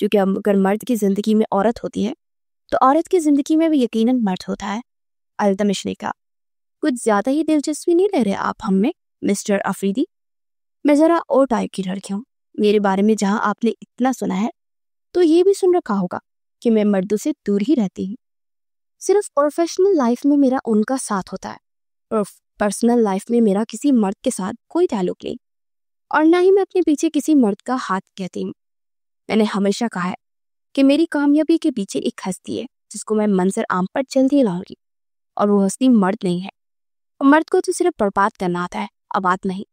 کیونکہ اگر مرد کی زندگی میں عورت ہوتی ہے تو عورت کی زندگی میں بھی یقیناً مرد ہوتا ہے۔ التمش نے کہا، کچھ زیادہ ہی دلچسپی نہیں لے رہے آپ ہم میں مسٹر افریدی؟ میں ذرا اور ٹائپ کی لڑکی ہوں، میرے بارے میں جہاں آپ نے اتنا سنا ہے تو یہ بھی سن رکھا ہوگا کہ میں مردوں سے دور ہی رہتی ہوں۔ صرف پروفیشنل لائف میں میرا ان کا ساتھ ہوتا ہے، اور پرسنل لائف میں میرا کسی مرد کے ساتھ کوئی تعلق نہیں، اور نہ ہی میں اپنے پیچھے کسی مرد کا ہاتھ کہتی ہوں۔ میں نے ہمیشہ کہا ہے کہ میری کامیابی کے پیچھے ایک ہستی ہے جس کو میں منظر عام پر جلدی لاؤں گی، اور وہ ہستی مرد نہیں ہے۔ اور مرد کو تو صرف برباد کرنا آتا ہے، آباد نہیں۔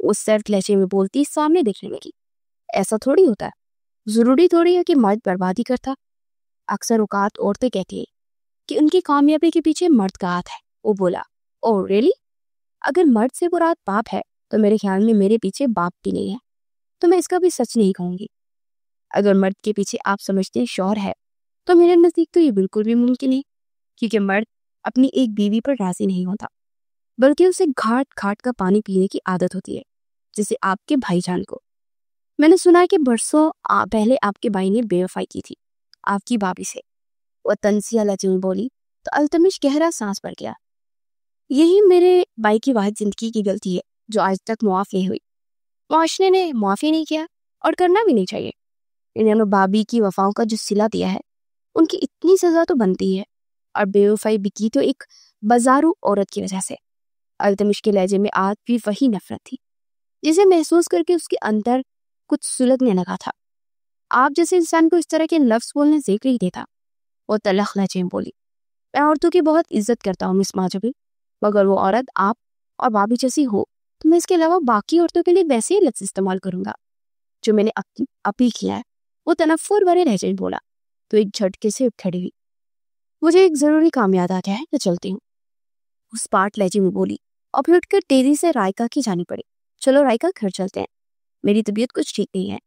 وہ سرد لہجے میں بولتی سامنے دیکھنے لگی۔ ایسا تھوڑی ہوتا ہے، ضروری تھوڑی ہے کہ مرد بربادی کرتا۔ اکثر اوقات عورتیں کہتی ہیں کہ ان کی کامیابی کے پیچھے مرد کا ہاتھ ہے۔ وہ بولا، اوہ ریلی؟ اگر مرد سے مراد باپ ہے تو میرے خیال میں میرے پیچھے باپ بھی نہیں ہے، تو میں اس کا بھی سچ نہیں کہوں گی۔ اگر مرد کے پیچھے آپ سمجھتے ہیں شوہر ہے تو میرے نزدیک تو یہ بالکل بھی ممکن نہیں، کیونکہ مرد اپنی ایک بیوی پر راضی نہیں ہوتا، بلکہ اسے گھاٹ گھاٹ کا پانی پینے کی عادت ہوتی ہے، جسے آپ کے بھائی جان کو۔ میں نے سنا کہ برسوں پہلے آپ کے بھائی نے بے وفائی کی تھی آپ کی بھابھی سے۔ وہ تنزیہ لہجے میں بولی تو التمش گہرا سانس بھر گیا۔ یہی میرے بھائی کی واحد زندگی کی غلطی ہے جو آج تک معاف نہیں ہوئی۔ معاشرے نے معافی نہیں کیا اور کرنا بھی نہیں چاہیے۔ انہوں نے بھابھی کی وفاؤں کا جو صلہ دیا ہے ان کی اتنی سزا تو بنتی ہے، اور بے وفائی بھی کی تو ایک بازارو عورت کی وجہ سے۔ التمش کے لہجے میں آج بھی وہی نفرت تھی جسے محسوس کر کے اس کے اندر کچھ سلگنے لگا تھا۔ آپ جیسے انسان کو اس طرح کے لفظ بولنے ذکر ہی دیتا۔ وہ تلخ لہجے میں بولی، میں عورتوں کی بہت عزت کرتا ہوں مس ماجبی، مگر وہ عورت آپ اور بھابھی جیسی ہو تو میں اس کے علاوہ باقی عورتوں کے لیے ویسے ہی لفظ استعمال کروں گا جو میں نے اپی کیا ہے۔ وہ تنفر بھرے لہجے میں بولا تو ایک جھٹکے سے اٹھ کھڑی ہوئی۔ مجھے ایک ضروری کام یاد آ گیا ہے، میں چلتی ہوں، اس پاٹ لہجے میں بولی، اور پھر اٹھ کر تیزی سے رائکا کی جانی پڑی۔ چلو رائکا گھر چلتے ہیں، میری طبیعت کچھ ٹھیک نہیں ہے۔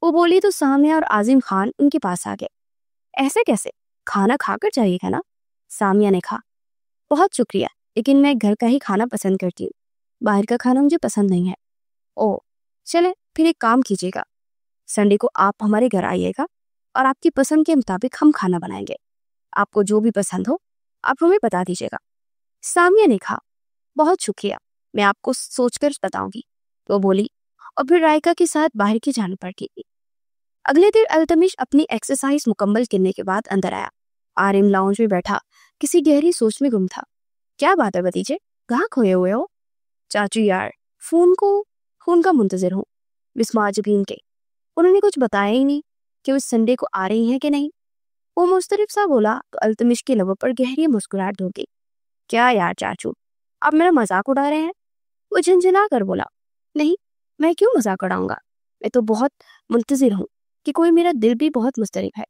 وہ بولی تو سامیہ اور عظیم خان ان کے پاس آ گئے۔ ایسے کیسے؟ کھانا کھا کر جائیے گا نا؟ سامیہ نے کہا، بہت شکریہ، لیکن میں گھر کا ہی کھانا پسند کرتی ہوں، باہر کا کھانا مجھے پسند نہیں ہے۔ اوہ چلے پھر ایک کام کیجیے گا، سنڈے کو آپ ہمارے گھر آئیے گا اور آپ کی پسند کے مطابق ہم کھانا بنائیں گے۔ آپ کو جو بھی پسند ہو آپ ہمیں بتا دیجیے گا۔ سامیہ نے کہا، بہت شکریہ، میں آپ کو سوچ کر بتاؤں گی۔ وہ بولی اور پھر رائکا کے ساتھ باہر کی جانب بڑھ گئی۔ اگلے دن التمش اپنی ایکسرسائز مکمل کرنے کے بعد اندر آیا۔ آرم لاؤنج میں بیٹھا کسی گہری سوچ میں گم تھا۔ کیا بات ہے بھتیجے، کہاں کھوئے ہوئے ہو؟ چاچو یار فون کا منتظر ہوں مس ماجبین کے، انہوں نے کچھ بتایا ہی نہیں کہ اس سنڈے کو آ رہی ہیں کہ نہیں۔ وہ مسترب سا بولا تو التمش کے لبوں پر گہری مسکراہٹ ہو گئی۔ کیا یار چاچو، آپ میرا مذاق اڑا رہے ہیں؟ وہ جھنجھلا کر بولا، نہیں میں کیوں مذاق اڑاؤں گا، میں تو بہت منتظر ہوں کہ کوئی میرا دل بھی بہت مضطرب ہے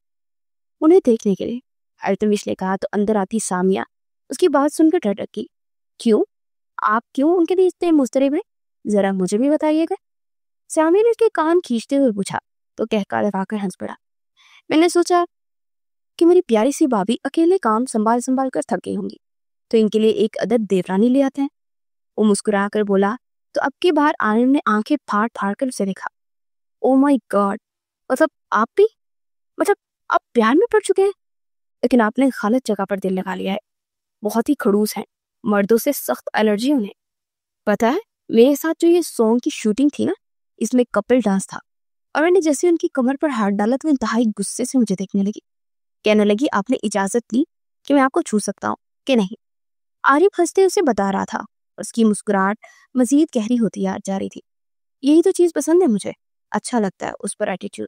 انہیں دیکھنے کے لیے۔ التمش نے کہا تو اندر آتی سامیہ اس کی بات سن کر ٹھٹک گئی۔ کیوں؟ آپ کیوں ان کے لیے اتنے مضطرب ہیں؟ ذرا مجھے بھی بتائیے گا۔ سامیہ نے اس کے کان کھینچتے ہوئے پوچھا تو کہکا لگا کر ہنس پڑا۔ میں نے سوچا کہ میری پیاری سی بھابھی اکیلے کام سنبھال کر تھک گئی ہوں گی تو ان کے لیے ایک عدد دیورانی لے آتے ہیں۔ وہ مسکرا کر بولا تو اب کی بار آنند نے آنکھیں پھاڑ پھاڑ کر اسے دیکھا۔ او مائی گاڈ، مطلب آپ پیار میں پڑ چکے ہیں؟ لیکن آپ نے غلط جگہ پر دل لگا لیا ہے، بہت ہی خڑوس ہیں، مردوں سے سخت الرجی انہیں۔ پتا ہے میرے ساتھ جو یہ سانگ کی شوٹنگ تھی نا، اس میں کپل ڈانس تھا، اور میں نے جیسے ان کی کمر پر ہاتھ ڈالا تو انتہائی غصے سے مجھے دیکھنے لگی، کہنے لگی آپ نے اجازت لی کہ میں آپ کو چھو سکتا ہوں کہ نہیں؟ عارف ہنستے اسے بتا رہا تھا، اس کی مسکراہٹ مزید گہری ہوتی جا رہی تھی۔ یہی تو چیز پسند ہے مجھے، اچھا لگتا ہے اس پر ایٹیٹیوڈ،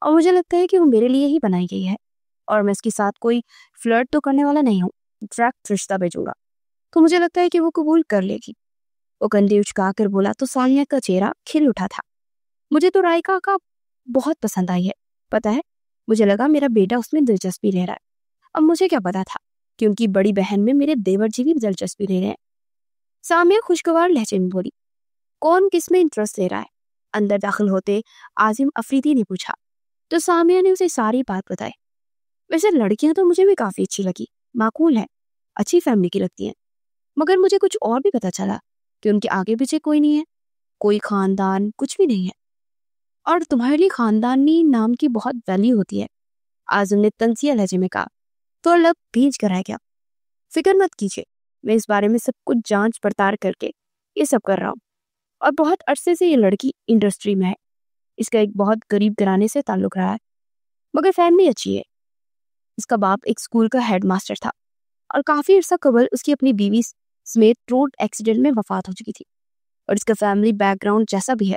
اور مجھے لگتا ہے کہ وہ میرے لیے ہی بنائی گئی ہے، اور میں اس کے ساتھ کوئی فلرٹ تو کرنے والا نہیں ہوں، ڈائریکٹ رشتہ بھیجوں گا تو مجھے لگتا ہے کہ وہ قبول کر لے گی۔ وہ کندھے اچکا کر بولا تو سامیہ کا چہرہ کھل اٹھا تھا۔ مجھے تو رائکا کا بہت پسند آئی ہے، پتا ہے مجھے لگا میرا بیٹا اس میں دلچسپی لے رہا ہے، اب مجھے کیا پتا تھا کہ ان کی بڑی بہن میں میرے دیور جی بھی دلچسپی لے رہے ہیں۔ سامیہ خوشگوار لہجے میں بولی، کون کس میں انٹرسٹ لے رہا ہے؟ اندر داخل ہوتے عظیم افریدی نے پوچھا تو سامیہ نے اسے ساری بات بتائی۔ ویسے لڑکیاں تو مجھے بھی کافی اچھی لگی، معقول ہے، اچھی فیملی کی لگتی ہیں، مگر مجھے کچھ اور بھی پتا چلا کہ ان کے آگے پیچھے کوئی نہیں ہے، کوئی خاندان، کچھ بھی نہیں ہے۔ اور تمہارے لیے خاندانی نام کی بہت ویلیو ہوتی ہے، اعظم نے تنزیہ لہجے میں کہا۔ تو لب بھیج کر آئے گیا۔ فکر مت کیجیے، میں اس بارے میں سب کچھ جانچ پڑتال کر کے یہ سب کر رہا ہوں، اور بہت عرصے سے یہ لڑکی انڈسٹری میں ہے۔ اس کا ایک بہت غریب گھرانے سے تعلق رہا ہے، مگر فیملی اچھی ہے۔ اس کا باپ ایک اسکول کا ہیڈ ماسٹر تھا، اور کافی عرصہ قبل اس کی اپنی بیوی سمیت روڈ ایکسیڈنٹ میں وفات ہو چکی تھی۔ اور اس کا فیملی بیک گراؤنڈ جیسا بھی ہے،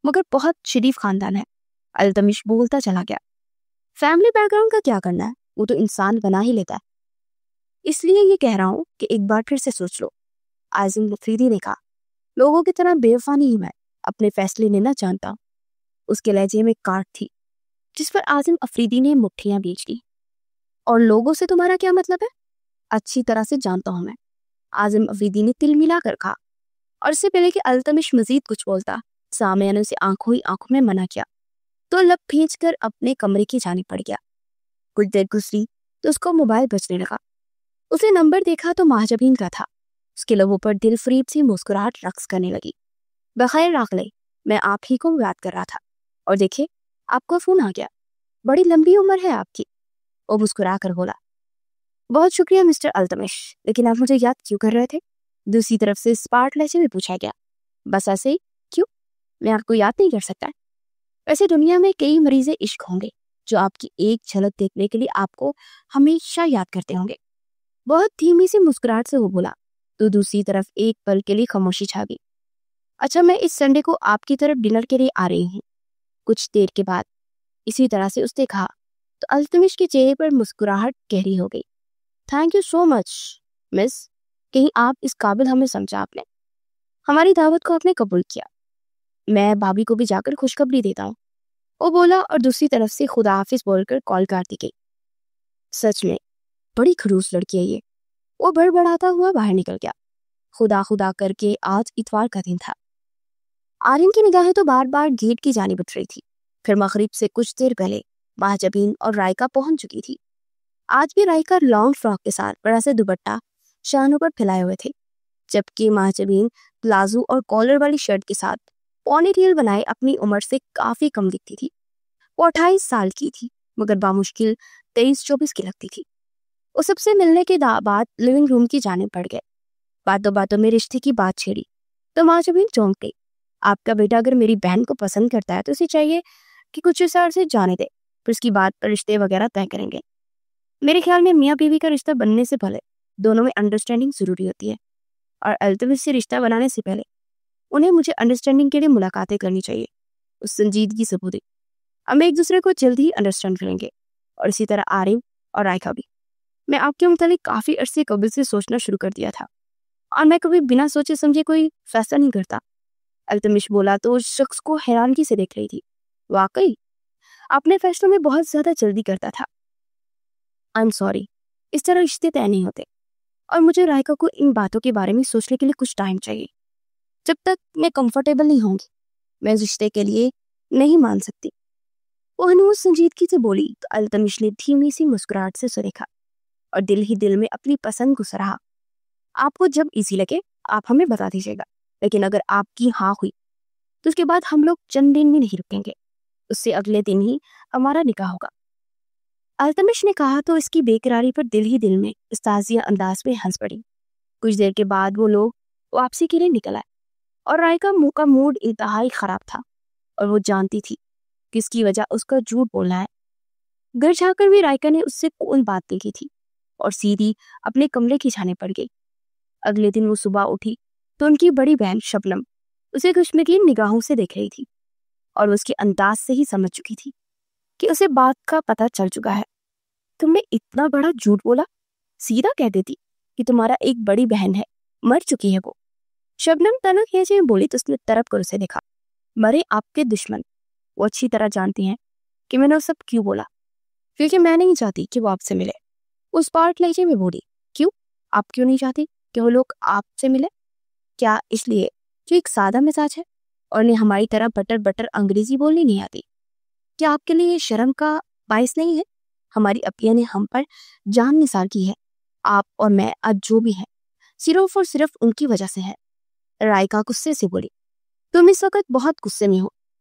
مگر بہت شریف خاندان ہے۔ التمش بولتا چلا گیا۔ فیملی بیک گراؤنڈ کا کیا کرنا ہے، وہ تو انسان بنا ہی لیتا ہے۔ اس لیے یہ کہہ رہا ہوں کہ ایک بار پھر سے سوچ لو۔ اعظم افریدی نے کہا، لوگوں کی طرح بے وفا نہیں میں اپنے فیصلے لینا جانتا ہوں۔ اس کے لہجے میں کاٹ تھی، جس پر اعظم افریدی نے مٹھیاں بیچ لی۔ اور لوگوں سے تمہارا کیا مطلب ہے؟ اچھی طرح سے جانتا ہوں میں، اعظم افریدی نے تل ملا کر کہا۔ اور اس سے پہلے کہ التمش مزید کچھ بولتا، سامعہ نے اسے آنکھوں ہی آنکھوں میں منع کیا، تو لب بھیج کر اپنے کمرے کی جانب پڑ گیا۔ کچھ دیر گزری تو اس کو موبائل بجنے لگا۔ اسے نمبر دیکھا تو مہاجبین کا تھا۔ اس کے لبوں پر دل فریب سی مسکراہٹ رقص کرنے لگی۔ بخیر راغلے، میں آپ ہی کو یاد کر رہا تھا، اور دیکھیں آپ کا فون آ گیا۔ بڑی لمبی عمر ہے آپ کی، وہ مسکرا کر بولا۔ بہت شکریہ مسٹر التمش، لیکن آپ مجھے یاد کیوں کر رہے تھے؟ دوسری طرف سے اسپارٹ لہجے میں پوچھا گیا۔ بس ایسے ہی، کیوں؟ میں آپ کو یاد نہیں کر سکتا؟ ویسے دنیا میں کئی مریض عشق ہوں گے جو آپ کی ایک جھلک دیکھنے کے لیے آپ کو ہمیشہ یاد کرتے ہوں گے۔ بہت دھیمی سی مسکراہٹ سے وہ بولا، تو دوسری طرف ایک پل کے لیے خاموشی چھا گئی۔ اچھا، میں اس سنڈے کو آپ کی طرف ڈنر کے لیے آ رہی ہوں۔ کچھ دیر کے بعد اسی طرح سے اس نے کہا تو التمش کے چہرے پر مسکراہٹ گہری ہو گئی۔ تھینک یو سو مچ مس، کہیں آپ اس قابل ہمیں سمجھا آپ نے۔ ہماری دعوت کو آپ نے قبول کیا۔ میں بھابھی کو بھی جا کر خوشخبری دیتا ہوں، وہ بولا، اور دوسری طرف سے خدا حافظ بول کر کال کاٹ دی گئی۔ سچ میں بڑی خڑوس لڑکی ہے یہ، وہ بڑبڑاتا ہوا باہر نکل گیا۔ خدا خدا کر کے آج اتوار کا دن تھا۔ آرین کی نگاہیں تو بار بار گیٹ کی جانب اٹھ رہی تھی۔ پھر مغرب سے کچھ دیر پہلے مہاجبین اور رائکا پہنچ چکی تھی۔ آج بھی رائکا لانگ فراک کے ساتھ بڑا سے دوپٹہ شانوں پر پھیلائے ہوئے تھے، جبکہ مہاجبین پلازو اور کالر والی شرٹ کے ساتھ پونی ٹیل بنائے اپنی عمر سے کافی کم دکھتی تھی۔ وہ 28 سال کی تھی، مگر بامشکل 23-24 کی لگتی تھی۔ وہ سب سے ملنے کے بعد لیونگ روم کی جانب بڑھ گئے۔ باتوں باتوں میں رشتے کی بات چھیڑی تو مہاجبین چونک گئی۔ آپ کا بیٹا اگر میری بہن کو پسند کرتا ہے تو اسے چاہیے کہ کچھ اس عرصے جانے دے، پھر اس کی بات پر رشتے وغیرہ طے کریں گے۔ میرے خیال میں میاں بیوی کا رشتہ بننے سے پہلے دونوں میں انڈرسٹینڈنگ ضروری ہوتی ہے، اور التمش سے رشتہ بنانے سے پہلے انہیں مجھے انڈرسٹینڈنگ کے لیے ملاقاتیں کرنی چاہیے۔ اس سنجیدگی سے بولی، ہم ایک دوسرے کو جلد ہی انڈرسٹینڈ کریں گے، اور اسی طرح آرین اور رائکا بھی۔ میں آپ کے متعلق کافی عرصے قبل سے سوچنا شروع کر دیا تھا، اور میں کبھی بنا سوچے سمجھے کوئی فیصلہ نہیں کرتا۔ التمش بولا تو اس شخص کو حیرانگی سے دیکھ رہی تھی۔ واقعی اپنے فیصلوں میں بہت زیادہ جلدی کرتا تھا۔ I'm sorry، اس طرح رشتے طے نہیں ہوتے، اور مجھے رائکا کو ان باتوں کے بارے میں سوچنے کے لیے کچھ ٹائم چاہیے۔ جب تک میں کمفرٹیبل نہیں ہوں گی، میں اس رشتے کے لیے نہیں مان سکتی۔ وہ ہنوز سنجیدگی سے بولی تو التمش نے دھیمی سی مسکراہٹ سے اسے دیکھا، اور دل ہی دل میں اپنی پسند کو سراہا۔ آپ کو جب ایزی لگے آپ ہمیں بتا دیجیے گا، لیکن اگر آپ کی ہاں ہوئی تو اس کے بعد ہم لوگ چند دن بھی نہیں رکیں گے، اس سے اگلے دن ہی ہمارا نکاح ہوگا۔ التمش نے کہا تو اس کی بے قراری پر دل ہی دل میں استازیہ انداز میں ہنس پڑی۔ کچھ دیر کے بعد وہ لوگ واپسی کے لیے نکل آئے، اور رائکا منہ کا موڈ انتہائی خراب تھا، اور وہ جانتی تھی کہ اس کی وجہ اس کا جھوٹ بولنا ہے۔ گھر جا کر بھی رائکا نے اس سے کون بات نہیں کی تھی، اور سیدھی اپنے کمرے کی جانب پڑ گئی۔ اگلے دن وہ صبح اٹھی تو ان کی بڑی بہن شبنم اسے کشمکش نگاہوں سے دیکھ رہی تھی، اور وہ اس کے انداز سے ہی سمجھ چکی تھی کہ اسے بات کا پتہ چل چکا ہے۔ تم نے اتنا بڑا جھوٹ بولا؟ سیدھا کہہ دیتی کہ تمہارا ایک بڑی بہن ہے، مر چکی ہے وہ۔ شبنم تنک ہے بولی تو اس نے طرف کر اسے دیکھا۔ مرے آپ کے دشمن، وہ اچھی طرح جانتی ہیں کہ میں نے وہ سب کیوں بولا، کیونکہ میں نہیں چاہتی کہ وہ آپ سے ملے۔ اس پارٹ لہجے میں بولی، کیوں؟ آپ کیوں نہیں چاہتی کہ وہ لوگ آپ سے ملے؟ کیا اس لیے جو ایک سادہ مزاج ہے اور انہیں ہماری طرح بٹر انگریزی بولنی نہیں آتی؟ کیا آپ کے لیے یہ شرم کا باعث نہیں ہے؟ ہماری اپیہ نے ہم پر جان نثار کی ہے۔ آپ اور میں آج جو بھی ہیں صرف اور صرف ان کی وجہ سے ہے۔ رائکا غصے سے بولی، تم اس وقت بہت غصے میں ہو،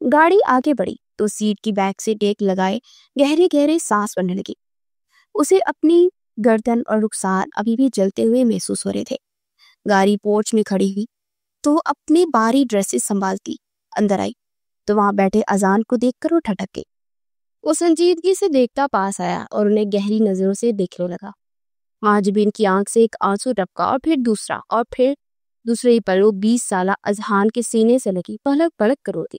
گاڑی آگے بڑھی تو سیٹ کی بیک سے ٹیک لگائے گہرے گہرے سانس بننے لگی. اسے اپنی گردن اور رخسار ابھی بھی جلتے ہوئے محسوس ہو رہے تھے. گاڑی پورچ میں کھڑی ہوئی تو اپنی باری ڈریسز سنبھالتی اندر آئی تو وہاں بیٹھے اذان کو دیکھ کر وہ ٹھٹک گئی. وہ سنجیدگی سے دیکھتا پاس آیا اور انہیں گہری نظروں سے دیکھنے لگا. مہاجبین کی آنکھ سے ایک آنسو ٹپکا اور پھر دوسرا اور پھر دوسرے ہی پل وہ 20 سالہ اذہان کے سینے سے لگی پلک پلک کر روتی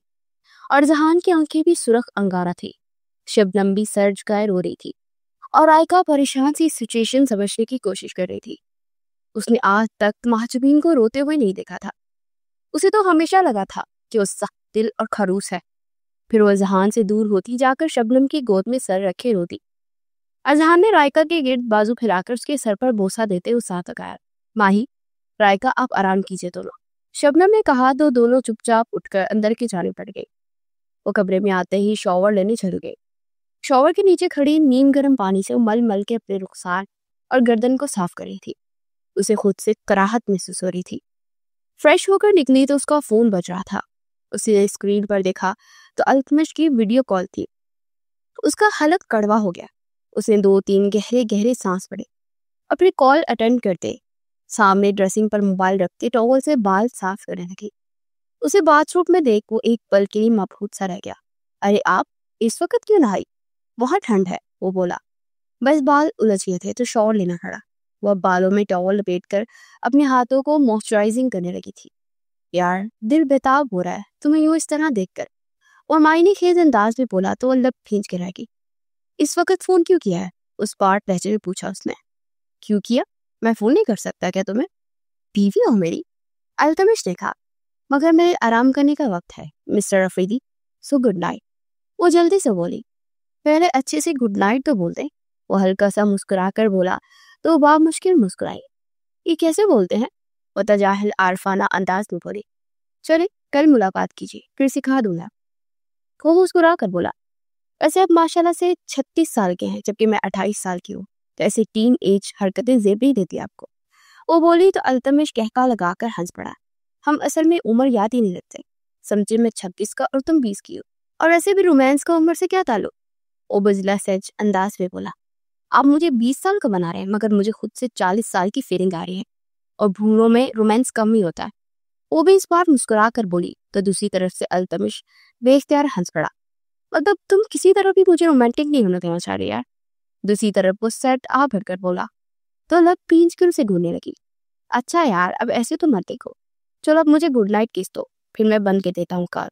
اور اذہان کی آنکھیں بھی سرخ انگارہ تھی. شبنم بھی سر جھکائے رو رہی تھی اور رائکا پریشان سی سچویشن سمجھنے کی کوشش کر رہی تھی. اس نے آج تک مہاجبین کو روتے ہوئے نہیں دیکھا تھا. اسے تو ہمیشہ لگا تھا کہ وہ سخت دل اور خروش ہے. پھر وہ اذہان سے دور ہوتی جا کر شبنم کی گود میں سر رکھے روتی. اذہان نے رائکا کے گرد بازو پھیلا کر اس کے سر پر بوسہ دیتے ہوئے ساتھ لگایا. ماہی، رائکا آپ آرام کیجیے دونوں، شبنم نے کہا تو دونوں چپ چاپ اٹھ کر اندر کی جانب پڑ گئی. وہ کمرے میں آتے ہی شاور لینے چل گئے. شاور کے نیچے کھڑی نیم گرم پانی سے مل مل کے اپنے رخسار اور گردن کو صاف کر رہی تھی. اسے خود سے کراہت محسوس ہو رہی تھی. فریش ہو کر نکلی تو اس کا فون بج رہا تھا. اس نے اسکرین پر دیکھا تو التمش کی ویڈیو کال تھی. اس کا حلق کڑوا ہو گیا. اس نے 2-3 گہرے گہرے سانس پڑے. اپنی کال اٹینڈ کرتے سامنے ڈریسنگ پر موبائل رکھتے ٹاول سے بال صاف کرنے لگی. اسے باتھ روم میں دیکھ وہ ایک پل کے لیے مبہوت سا رہ گیا. ارے آپ اس وقت کیوں نہائی؟ بہت ٹھنڈ ہے، وہ بولا. بس بال الجھ گئے تھے تو شاور لینا پڑا. وہ بالوں میں ٹاول لپیٹ کر اپنے ہاتھوں کو موئسچرائزنگ کرنے لگی تھی. یار دل بےتاب ہو رہا ہے تمہیں یوں اس طرح دیکھ کر، اور معنی خیز انداز میں بولا تو وہ لب کھینچ کے رہ گئی. اس وقت فون کیوں کیا ہے؟ اس پارٹ لہجے میں پوچھا اس نے. کیوں کیا؟ میں فون نہیں کر سکتا کیا تمہیں؟ بیوی ہو میری، التمش نے کہا. مگر میرے آرام کرنے کا وقت ہے mister Afridi, so good night. وہ جلدی سے بولی. پہلے اچھے سے گڈ نائٹ تو بول دیں. وہ ہلکا سا مسکرا کر بولا تو باب مشکل مسکرائی. یہ کیسے بولتے ہیں؟ وہ تجاہل عارفانہ انداز میں بولی. چلے کل ملاقات کیجیے پھر سکھا دوں گا. وہ مسکرا کر بولا. ایسے اب ماشاءاللہ سے 36 سال کے ہیں جبکہ میں 28 سال کی ہوں، تو ایسے ٹین ایج حرکتیں زیب نہیں دیتی آپ کو. وہ بولی تو التمش کہکا لگا کر ہنس پڑا. ہم اصل میں عمر یاد ہی نہیں رکھتے. سمجھے میں 26 کا اور تم 20 کی ہو، اور ایسے بھی رومانس کا عمر سے کیا تعلق؟ وہ بزلا سچ انداز میں بولا. آپ مجھے 20 سال کا بنا رہے ہیں مگر مجھے خود سے 40 سال کی فیلنگ آ رہی ہے، اور بھولوں میں رومانس کم ہی ہوتا ہے. وہ بھی اس بار مسکرا کر بولی تو دوسری طرف سے التمش بے اختیار ہنس پڑا. مطلب تم کسی طرح بھی مجھے رومانٹک نہیں ہونا دینا چاہ رہی یار. دوسری طرف وہ سیٹ آ بھر کر بولا تو لب پینچ کر اسے ڈھونڈنے لگی. اچھا یار اب ایسے تو مت دیکھو، چلو اب مجھے گڈ نائٹ کس دو پھر میں بند کے دیتا ہوں کار.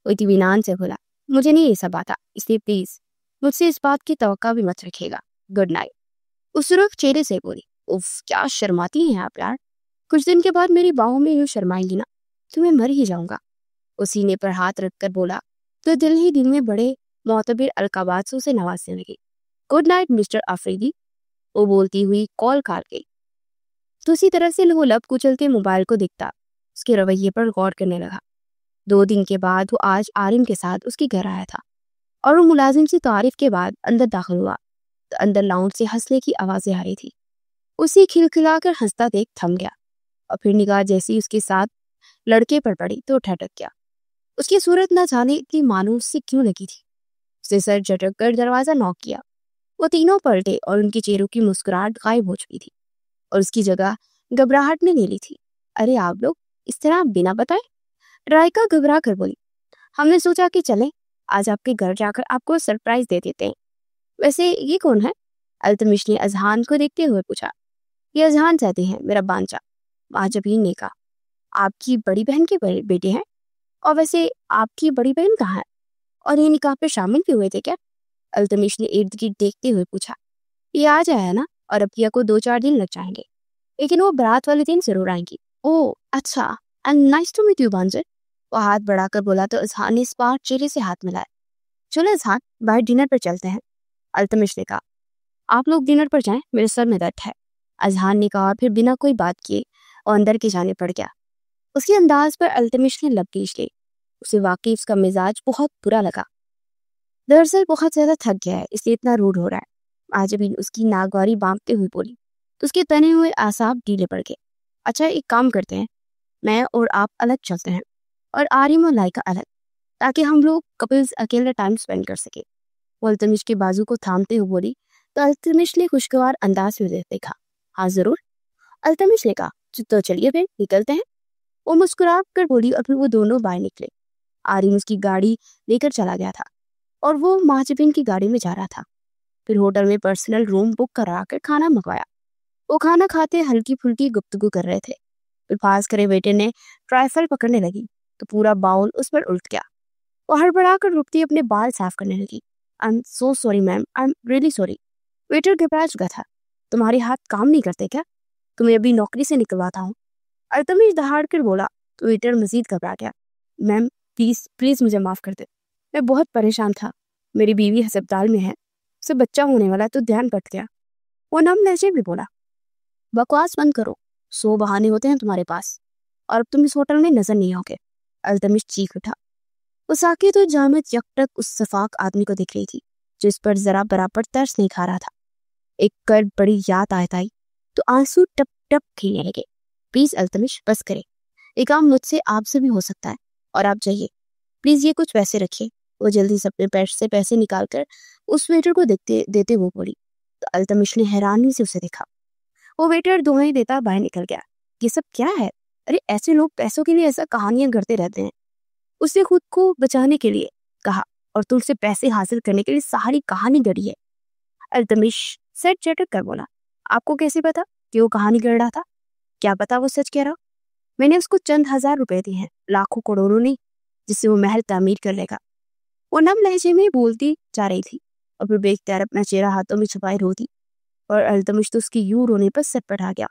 وہ اطمینان سے بولا. مجھے نہیں یہ سب آتا، اس لیے پلیز مجھ سے اس بات کی توقع بھی مت رکھیے گا. Good night. اس سرخ چہرے سے بولی. اف کیا شرماتی ہیں آپ یار، کچھ دن کے بعد میری باہوں میں یوں شرمائیں گی نا تو میں مر ہی جاؤں گا. وہ سینے پر ہاتھ رکھ کر بولا تو دل ہی دل میں بڑے معتبر القابات سے اسے نوازنے لگی. Good night mister Afridi. وہ بولتی ہوئی کال کاٹ گئی. دوسری طرف سے وہ لب کچلتے موبائل کو دیکھتا اس کے رویے پر غور کرنے لگا. 2 دن کے بعد وہ آج عارم کے ساتھ اس کے گھر آیا تھا اور وہ ملازم سے تعریف کے بعد اندر داخل ہوا تو اندر لاؤنج سے ہنسنے کی آوازیں آ رہی تھی. اسی کھلکھلا کر ہنستا دیکھ تھم گیا اور پھر نگاہ جیسی اس کے ساتھ لڑکے پر پڑی تو ٹھٹک گیا. اس کی صورت نہ جانے اتنی مانوس سی کیوں لگی تھی. اس نے سر جھٹک کر دروازہ نوک کیا. وہ تینوں پلٹے اور ان کے چہروں کی مسکراہٹ غائب ہو چکی تھی اور اس کی جگہ گھبراہٹ نے لے لی تھی. ارے آپ لوگ اس طرح بنا بتائے؟ رائکا گھبرا کر بولی. ہم نے سوچا کہ چلیں آج آپ کے گھر جا کر آپ کو سرپرائز دے دیتے ہیں. ویسے یہ کون ہے؟ التمش نے اذہان کو دیکھتے ہوئے پوچھا. یہ اذہان چاہتے ہیں میرا بانچا، مہاجبین نے کہا. آپ کی بڑی بہن کے بیٹے ہیں؟ اور ویسے آپ کی بڑی بہن کہاں ہے؟ اور یہ نکاح پہ شامل بھی ہوئے تھے کیا؟ التمش نے ارد گرد دیکھتے ہوئے پوچھا. یہ آج آیا نا اور ابتیا کو 2-4 دن لگ جائیں گے، لیکن وہ برات والے دن ضرور آئیں گی. اوہ اچھا، and nice to meet you بانجر. وہ ہاتھ بڑھا کر بولا تو اذہان نے اس بار چہرے سے ہاتھ ملایا. چلو اذہان باہر ڈنر پر چلتے ہیں. التمش نے کہا. آپ لوگ ڈنر پر جائیں، میرے سر میں درد ہے. اذہان نے کہا پھر بنا کوئی بات کیے اور اندر کے جانے پڑ گیا. اس کے انداز پر التمش نے لب کھینچ لی. اسے واقعی اس کا مزاج بہت برا لگا. دراصل بہت زیادہ تھک گیا ہے اس لیے اتنا روڈ ہو رہا ہے. آج ابھی اس کی ناگواری بانپتے ہوئے بولی تو اس کے تنے ہوئے اعصاب ڈھیلے پڑ گئے. اچھا ایک کام کرتے ہیں، میں اور آپ الگ چلتے ہیں اور عارم اور لائکا الگ. تاکہ ہم لوگ کپلز اکیلا ٹائم اسپینڈ کر سکے۔ وہ التمش کے بازو کو تھامتے ہوئے بولی تو التمش نے خوشگوار انداز میں دیکھا۔ ہاں ضرور، التمش نے کہا۔ تو چلیے پھر نکلتے ہیں، وہ مسکرا کر بولی اور پھر وہ دونوں باہر نکلے۔ آرین اس کی گاڑی لے کر چلا گیا تھا اور وہ مہاجبین کی گاڑی میں جا رہا تھا۔ پھر ہوٹل میں پرسنل روم بک کرا کر کھانا منگوایا۔ وہ کھانا کھاتے ہلکی پھلکی گفتگو کر رہے تھے۔ پھر پاس کرے بیٹے نے ٹرائفل پکڑنے لگی تو پورا باؤل اس پر الٹ گیا۔ وہ ہڑبڑا کر رکتی اپنے بال صاف کرنے لگی۔ I am so sorry ma'am, I am really sorry. Waiter گھبرا چکا تھا۔ تمہارے ہاتھ کام نہیں کرتے کیا؟ تمہیں ابھی نوکری سے نکلواتا ہوں، التمش دہاڑ کر بولا تو ویٹر مزید گھبرا گیا۔ میم پلیز مجھے معاف کر دے، میں بہت پریشان تھا، میری بیوی ہسپتال میں ہے، اسے بچہ ہونے والا تو دھیان بٹ گیا۔ وہ نم لہجے میں بولا بکواس بند کرو، 100 بہانے ہوتے ہیں تمہارے پاس، اور اب تم اس ہوٹل میں نظر نہیں ہوگے۔ التمش چیخ اٹھا۔ وہ ساکت و جامد یکٹک اس شفاق آدمی کو دیکھ رہی تھی جو اس پر ذرا برابر ترس نہیں کھا رہا تھا۔ ایک کر بڑی یاد آئی تو آنسو ٹپ ٹپ کھیلنے لگے۔ پلیز التمش بس کرے، یہ کام مجھ سے آپ سے بھی ہو سکتا ہے، اور آپ جائیے پلیز، یہ کچھ پیسے رکھیے۔ وہ جلدی سے اپنے پیٹ سے پیسے نکال کر اس ویٹر کو دیتے وہ بولی تو التمش نے حیرانی سے اسے دیکھا۔ وہ ویٹر دہائی دیتا باہر نکل گیا۔ یہ سب کیا ہے؟ ارے ایسے لوگ پیسوں کے لیے ایسا کہانیاں گڑھتے رہتے ہیں۔ اس نے خود کو بچانے کے لیے کہا، اور تم سے پیسے حاصل کرنے کے لیے ساری کہانی گڑھی ہے۔ التمش سیٹ چٹک کر بولا، آپ کو کیسے پتا کہ وہ کہانی گڑھ رہا تھا؟ کیا پتا وہ سچ کہہ رہا؟ میں نے اس کو چند ہزار روپے دی ہیں، لاکھوں کروڑوں نہیں، جس سے وہ محل تعمیر کر لے گا۔ وہ نم لہجے میں بولتی جا رہی تھی اور پھر بے اختیار اپنا چہرہ ہاتھوں میں چھپائے روتی، اور التمش تو اس کی یوں رونے پر سر پٹ آ گیا۔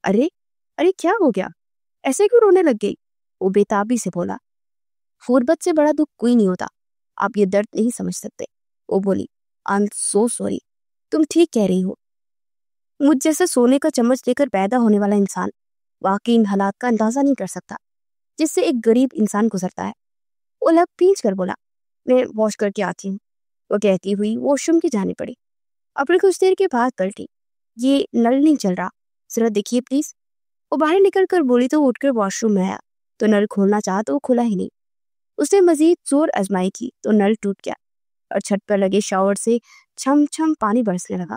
ارے کیا ہو گیا؟ ایسے کیوں رونے لگ گئی؟ وہ بے تابی سے بولا، غربت سے بڑا دکھ کوئی نہیں ہوتا، آپ یہ درد نہیں سمجھ سکتے۔ وہ بولی، آئی ایم سو سوری، تم ٹھیک کہہ رہی ہو، مجھ جیسا سونے کا چمچ لے کر پیدا ہونے والا انسان واقعی ان حالات کا اندازہ نہیں کر سکتا جس سے ایک غریب انسان گزرتا ہے۔ وہ لب پینچ کر بولا، میں واش کر کے آتی ہوں۔ وہ کہتی ہوئی واش روم کی جانے پڑی، اور پھر کچھ دیر کے بعد پلٹی، یہ نل نہیں چل رہا، ذرا دیکھیے پلیز۔ وہ باہر نکل کر بولی تو وہ اٹھ کر واش روم میں آیا تو نل کھولنا چاہا تو وہ کھلا ہی نہیں۔ اس نے مزید زور آزمائی کی تو نل ٹوٹ گیا اور چھت پر لگے شاور سے چھم چھم پانی برسنے لگا۔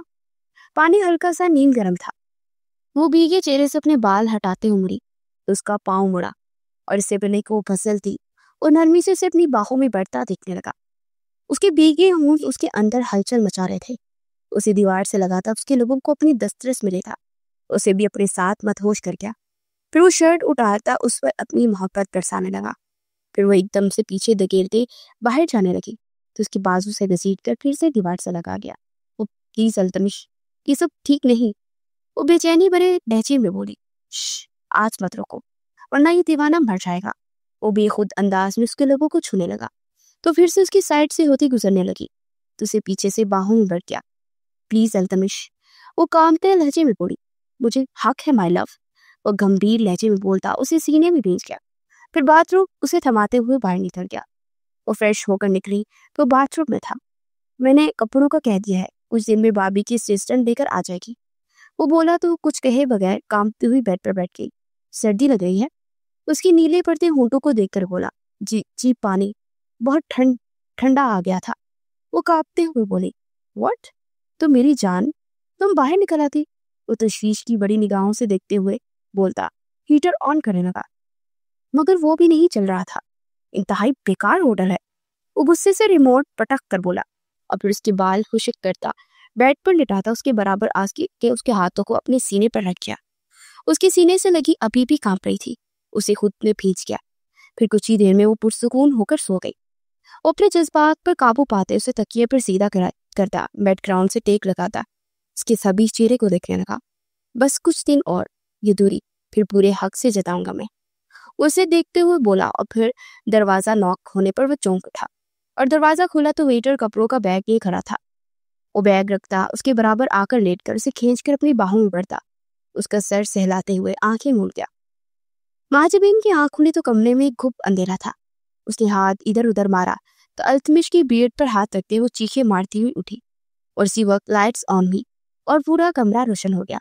پانی ہلکا سا نیم گرم تھا۔ وہ بھیگے چہرے سے اپنے بال ہٹاتے ہوئے مڑی تو اس کا پاؤں مڑا، اور اس سے پہلے کہ وہ پھسل تھی وہ نرمی سے اسے اپنی باہوں میں بڑھتا دیکھنے لگا۔ اس کے بھیگے ہونٹ اس کے اندر ہلچل مچا رہے تھے۔ اسے دیوار سے لگا تھا اس کے لوگوں کو اپنی دسترس ملے تھا، اسے بھی اپنے ساتھ مدہوش کر گیا۔ پھر وہ شرٹ اٹھاتا اس پر اپنی محبت برسانے لگا۔ پھر وہ ایک دم سے پیچھے دھکیلتے باہر جانے لگی تو اس کے بازو سے گھسیٹ کر پھر سے دیوار سے لگا گیا۔ وہ پلیز التمش، یہ سب ٹھیک نہیں، وہ بے چینی بھرے لہجے میں بولی۔ آج مت رکو ورنہ یہ دیوانہ مر جائے گا۔ وہ بے خود انداز میں اس کے لوگوں کو چھونے لگا تو پھر سے اس کی سائڈ سے ہوتی گزرنے لگی تو اسے پیچھے سے باہوں میں بڑھ گیا۔ پلیز التمش، وہ کامتے لہجے میں بولی، مجھے حق ہے مائی لو۔ وہ گمبھیر لہجے میں بولتا اسے سینے میں بھیج گیا۔ پھر باتھ روم اسے تھماتے ہوئے باہر نکل گیا۔ وہ فریش ہو کر نکلی تو باتھ روم میں تھا۔ میں نے کپڑوں کا کہہ دیا ہے، کچھ دن میں بابی کی اسسٹنٹ لے کر آ جائے گی، وہ بولا تو کچھ کہے بغیر کانپتی ہوئی بیڈ پر بیٹھ گئی۔ سردی لگ رہی ہے؟ اس کی نیلے پڑتے ہونٹوں کو دیکھ کر بولا، جی پانی، بہت ٹھنڈا آ گیا تھا۔ وہ کانپتے ہوئے بولی، واٹ؟ تو میری جان تم باہر نکل آتی۔ وہ تشویش کی بڑی نگاہوں سے دیکھتے ہوئے بولتا، ہیٹر آن کرنے لگا، مگر وہ بھی نہیں چل رہا تھا، انتہائی بیکار ہوٹل ہے۔ وہ غصے سے ریموٹ پٹک کر بولا، اور پھر اس کے بال خشک کرتا بیڈ پر لٹاتا اس کے برابر آس کے اس کے ہاتھوں کو اپنے سینے پر رکھ گیا۔ اس کے سینے سے لگی ابھی بھی کانپ رہی تھی، اسے خود میں بھیج گیا۔ پھر کچھ ہی دیر میں وہ پرسکون ہو کر سو گئی۔ وہ اپنے جذبات پر قابو پاتے اسے تکیے پر سیدھا کرتا بیڈ گراؤنڈ سے ٹیک لگاتا اس کے سبھی چہرے کو دیکھنے لگا۔ بس کچھ دن اور، یہ دوری پھر پورے حق سے جتاؤں گا میں، اسے دیکھتے ہوئے بولا، اور پھر دروازہ ناک ہونے پر وہ چونک اٹھا اور دروازہ کھولا تو ویٹر کپڑوں کا بیگ لیے کھڑا تھا۔ وہ بیگ رکھتا اس کے برابر آ کر لیٹ کر اسے کھینچ کر اپنی باہوں میں بڑھتا، اس کا سر سہلاتے ہوئے آنکھیں موڑ گیا۔ مہاجبین کی آنکھ کھلی تو کمرے میں ایک گھپ اندھیرا تھا۔ اس نے ہاتھ ادھر ادھر مارا تو التمش کی بیڑ پر ہاتھ رکھتے وہ چیخیں مارتی ہوئی اٹھی، اور اسی وقت لائٹس آن ہوئی اور پورا کمرہ روشن ہو گیا۔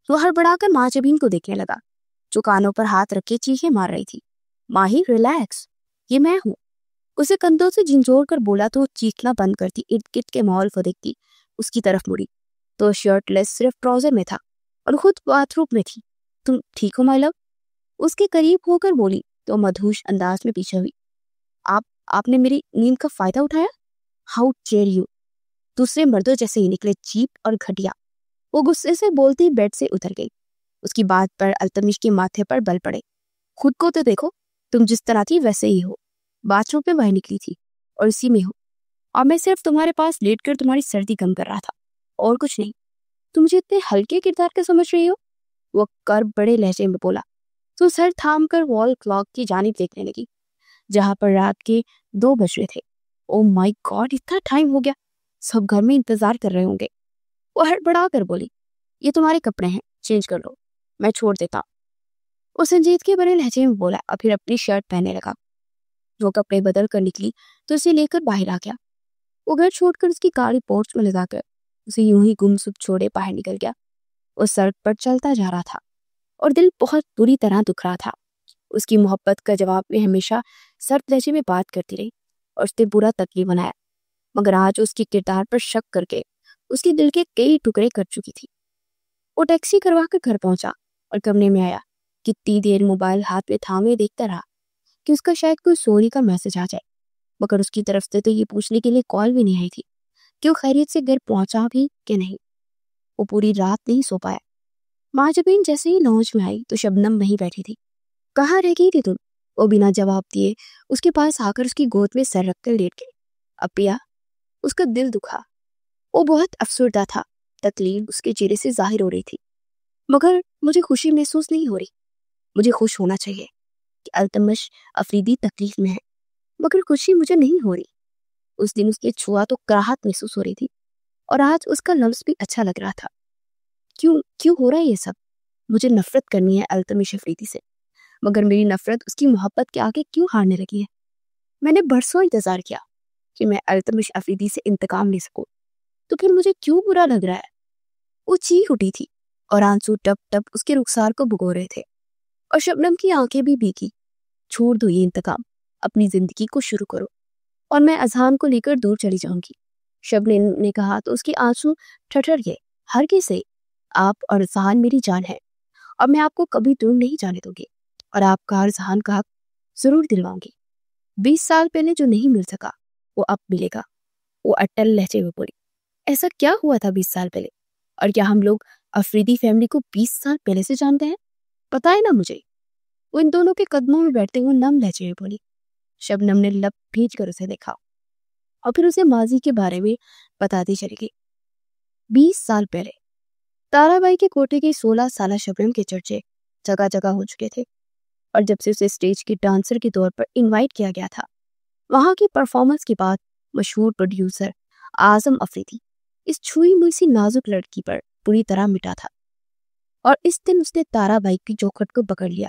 وہ ہڑبڑا کر مہاجبین کو دیکھنے لگا جو کانوں پر ہاتھ رکھ کے چیخیں مار رہی تھی۔ ماہی ریلیکس، یہ میں ہوں۔ اسے کندھوں سے جھنجھوڑ کر بولا تو چیخنا بند کرتی ارد گرد کے ماحول کو دیکھتی اس کی طرف مڑی تو شرٹ لیس صرف ٹراؤزر میں تھا اور خود باتھ روم میں تھی. تم ٹھیک ہو مائی لو؟ اس کے قریب ہو کر بولی تو مدہوش انداز میں پیچھے ہوئی. آپ نے میری نیند کا فائدہ اٹھایا؟ How dare you. دوسرے مردوں جیسے ہی نکلے، چیپ اور گھٹیا. وہ غصے سے بولتی بیڈ سے اتر گئی. اس کی بات پر التمش کے ماتھے پر بل پڑے. خود کو تو دیکھو، تم جس طرح تھی ویسے ہی ہو. باتھ روم پہ باہر نکلی تھی اور اسی میں ہو، اور میں صرف تمہارے پاس لیٹ کر تمہاری سردی کم کر رہا تھا اور کچھ نہیں. تم مجھے اتنے ہلکے کردار کا سمجھ رہی ہو؟ وہ کر بڑے لہجے میں بولا تو سر تھام کر وال کلاک کی جانب دیکھنے لگی جہاں پر رات کے 2 بج رہے تھے. او مائی گاڈ، اتنا ٹائم ہو گیا، سب گھر میں انتظار کر رہے ہوں گے. وہ ہڑبڑا کر بولی یہ تمہارے کپڑے ہیں، چینج کر لو، میں چھوڑ دیتا ہوں. وہ سنجیدگی بڑے لہجے میں بولا اور پھر اپنی شرٹ پہننے لگا. وہ کپڑے بدل کر نکلی تو اسے لے کر باہر آ گیا. وہ گھر چھوڑ کر اس کی گاڑی پورچ میں لگا کر اسے یوں ہی گمسم چھوڑے باہر نکل گیا. وہ سڑک پر چلتا جا رہا تھا اور دل بہت بری طرح دکھ رہا تھا. اس کی محبت کا جواب میں ہمیشہ سرد لہجے میں بات کرتی رہی اور اس نے برا تکلیف بنایا، مگر آج اس کی کردار پر شک کر کے اس کے دل کے کئی ٹکڑے کر چکی تھی. وہ ٹیکسی کروا کر گھر پہنچا اور کمرے میں آیا. کتنی دیر موبائل ہاتھ میں تھامے دیکھتا رہا کہ اس کا شاید کوئی سوری کا میسج آ جائے، مگر اس کی طرف سے تو یہ پوچھنے کے لیے کال بھی نہیں آئی تھی کہ وہ خیریت سے گھر پہنچا بھی کہ نہیں. وہ پوری رات نہیں سو پایا. ماں جبین جیسے ہی لانچ میں آئی تو شبنم وہیں بیٹھی تھی. کہاں رہ گئی تھی تم؟ وہ بنا جواب دیے اس کے پاس آ کر اس کی گود میں سر رکھ کر لیٹ گئی. اپیا. اس کا دل دکھا. وہ بہت افسردہ تھا. تکلیف اس کے چہرے سے ظاہر ہو رہی تھی. مگر مجھے خوشی محسوس نہیں ہو رہی. مجھے خوش ہونا چاہیے کہ التمش افریدی تکلیف میں ہے، مگر خوشی مجھے نہیں ہو رہی. اس دن اس کے چھوا تو کراہت محسوس ہو رہی تھی اور آج اس کا لفظ بھی اچھا لگ رہا تھا. کیوں ہو رہا ہے یہ سب؟ مجھے نفرت کرنی ہے التمش افریدی سے، مگر میری نفرت اس کی محبت کے آگے کیوں ہارنے لگی ہے؟ میں نے برسوں انتظار کیا کہ میں التمش افریدی سے انتقام لے سکوں، تو پھر مجھے کیوں برا لگ رہا ہے؟ وہ چیخ اٹھی تھی اور آنسو ٹپ ٹپ اس کے رخسار کو بھگو رہے تھے اور شبنم کی آنکھیں بھی بھیگی. چھوڑ دو یہ انتقام، اپنی زندگی کو شروع کرو اور میں اذہان کو لے کر دور چلی جاؤں گی. شبنم نے کہا تو اس کے آنسو ٹھٹر گئے. ہرگز سے، آپ اور اذہان میری جان ہے اور میں آپ کو کبھی دور نہیں جانے دوں گی اور آپ کا اذہان کا حق ضرور دلواؤں گی. 20 سال پہلے جو نہیں مل سکا وہ اب ملے گا. وہ اٹل لہجے میں بولی. ایسا کیا ہوا تھا 20 سال پہلے؟ اور کیا ہم لوگ افریدی فیملی کو 20 سال پہلے سے جانتے ہیں؟ بتائے نا مجھے. وہ ان دونوں کے قدموں میں بیٹھتے ہوئے نم لہجے میں بولی. شبنم نے لب بھیج کر اسے دیکھا اور پھر اسے ماضی کے بارے میں بتاتی چلی گئی. 20 سال پہلے تارا بائی کے کوٹے کی 16 سالہ شبنم کے چرچے جگہ جگہ ہو چکے تھے، اور جب سے اسے اسٹیج کی ڈانسر کے طور پر انوائٹ کیا گیا تھا، وہاں کی پرفارمنس کے بعد مشہور پروڈیوسر اعظم افریدی اس چھوئی ہوئی سی نازک لڑکی پر پوری طرح مٹا تھا. اور اس دن اس نے تارا بائی کی چوکھٹ کو پکڑ لیا.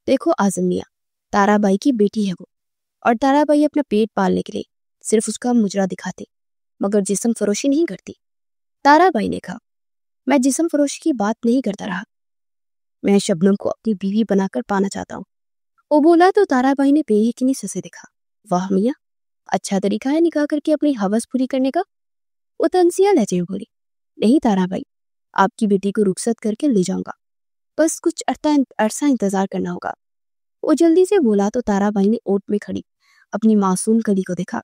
دیکھو اعظم میاں، تارا بائی کی بیٹی ہے وہ، اور تارا بائی اپنا پیٹ پالنے کے لیے صرف اس کا مجرا دکھاتے مگر جسم فروشی نہیں کرتی. تارا بائی نے کہا میں جسم فروشی کی بات نہیں کرتا رہا، میں شبنم کو اپنی بیوی بنا کر پانا چاہتا ہوں. وہ بولا تو تارا بائی نے بے یقینی سے دیکھا. واہ میاں، اچھا طریقہ ہے نکاح کر کے اپنی ہوس پوری کرنے کا. وہ تنزیہ لہجے میں بولی. نہیں تارا بائی، آپ کی بیٹی کو رخصت کر کے لے جاؤں گا، بس کچھ عرصہ انتظار کرنا ہوگا. وہ جلدی سے بولا تو تارا بائی نے اوٹ میں کھڑی اپنی معصوم کلی کو دیکھا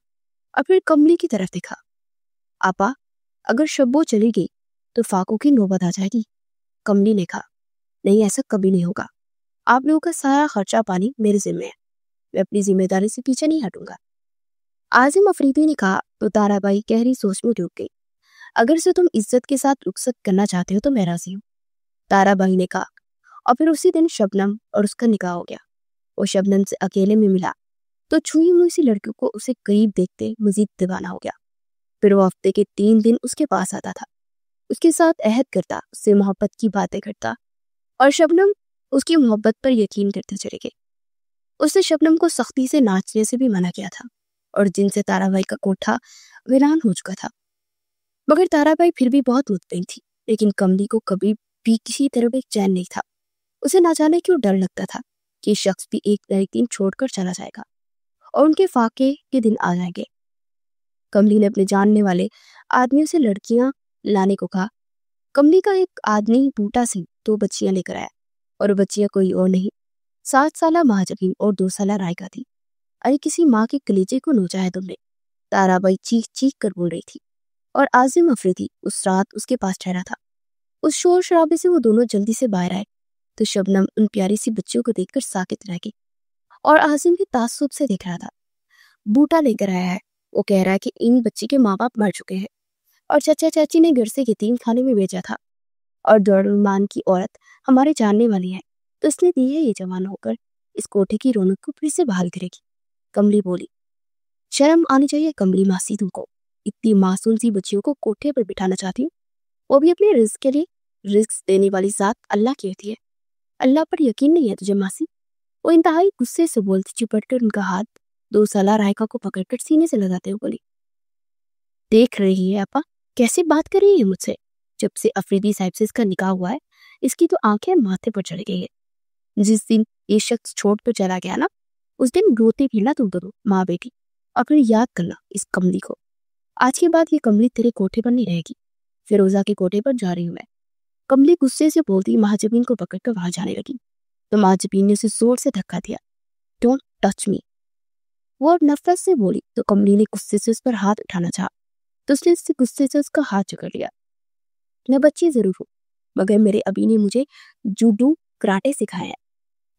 اور پھر کملی کی طرف دیکھا. آپا، اگر شبو چلی گئی تو فاقوں کی نوبت آ جائے گی. کملی نے کہا نہیں، ایسا کبھی نہیں ہوگا. آپ لوگوں کا سارا خرچہ پانی میرے ذمہ ہے، میں اپنی ذمہ داری سے پیچھے نہیں ہٹوں گا. اعظم افریدی نے کہا تو تارا بائی گہری سوچ میں ڈوب گئی. اگر سے تم عزت کے ساتھ رخصت کرنا چاہتے ہو تو میں راضی ہوں، تارا بائی نے کہا. اور پھر اسی دن شبنم اور اس کا نکاح ہو گیا. وہ شبنم سے اکیلے میں ملا تو چھوئی ہوئی سی لڑکی کو اسے قریب دیکھتے مزید دیوانہ ہو گیا. پھر وہ ہفتے کے 3 دن اس کے پاس آتا تھا، اس کے ساتھ عہد کرتا، اس سے محبت کی باتیں کرتا، اور شبنم اس کی محبت پر یقین کرتے چلے گئے. اس نے شبنم کو سختی سے ناچنے سے بھی منع کیا تھا اور جن سے تارا بائی کا کوٹھا ویران ہو چکا تھا. مگر تارا بائی پھر بھی بہت مطمئن تھی، لیکن کملی کو کبھی بھی کسی طرح بھی چین نہیں تھا. اسے نہ جانے کیوں ڈر لگتا تھا کہ شخص بھی ایک نہ ایک دن چھوڑ کر چلا جائے گا. اور ان کے فاقے کے دن آ جائیں گے۔ کملی نے اپنے جاننے والے آدمیوں سے لڑکیاں لانے کو کہا۔ کملی کا ایک آدمی بوٹا سنگھ 2 بچیاں لے کر آیا، اور وہ بچیاں کوئی اور نہیں 7 سالہ مہاجبین اور 2 سالہ رائکا تھی۔ ارے کسی ماں کے کلیجے کو نوچا ہے تم نے، تارا بائی چیخ چیخ کر بول رہی تھی، اور عازم افریدی اس رات اس کے پاس ٹھہرا تھا۔ اس شور شرابے سے وہ دونوں جلدی سے باہر آئے تو شبنم ان پیاری سی بچیوں کو دیکھ کر ساکت رہ گئی اور عازم کی تعصب سے دیکھ رہا تھا۔ بوٹا لے کر آیا ہے، وہ کہہ رہا ہے کہ ان بچی کے ماں باپ مر چکے ہیں اور چچا چاچی نے گھر سے یتیم خانے میں بھیجا تھا، اور دارالمان کی عورت ہمارے جاننے والی ہے تو اس نے دی ہے یہ جوان ہو کر اس کوٹھے کی رونق کو پھر سے بحال کرے گی۔ کملی بولی، شرم آنی چاہیے کملی ماسی تم کو، اتنی معصوم سی بچیوں کو کوٹھے پر بٹھانا چاہتی ہوں، وہ بھی اپنے رزق کے لیے۔ رزق دینے والی ذات اللہ کی ہوتی ہے، اللہ پر یقین نہیں ہے تجھے ماسی؟ وہ انتہائی غصے سے بولتی، چپٹ کر ان کا ہاتھ 2 سالہ رائکا کو پکڑ کر سینے سے لگاتے ہوئے بولی، دیکھ رہی ہے اپا کیسے بات کر رہی ہے مجھ سے؟ جب سے افریدی صاحب سے اس کا نکاح ہوا ہے اس کی تو آنکھیں ماتھے پر چڑھ گئی ہے۔ جس دن یہ شخص چھوڑ کر چلا گیا نا اس دن روتے پھرنا تم دونوں ماں بیٹی، اور پھر یاد کرنا اس کملی کو۔ آج کے بعد یہ کملی تیرے کوٹھے پر نہیں رہے گی، فیروزہ کے کوٹھے پر جا رہی ہوں میں۔ کملی غصے سے بولتی مہاجبین کو پکڑ کر وہاں جانے لگی تو مہاجبین نے اسے زور سے دھکا دیا، ڈونٹ ٹچ می۔ وہ نفرت سے بولی تو کملی نے غصے سے اس پر ہاتھ اٹھانا چاہا تو اس نے اس سے غصے سے اس کا ہاتھ جکڑ لیا۔ میں بچی ضرور ہوں مگر میرے ابی نے مجھے جوڈو کراٹے سکھایا ہے،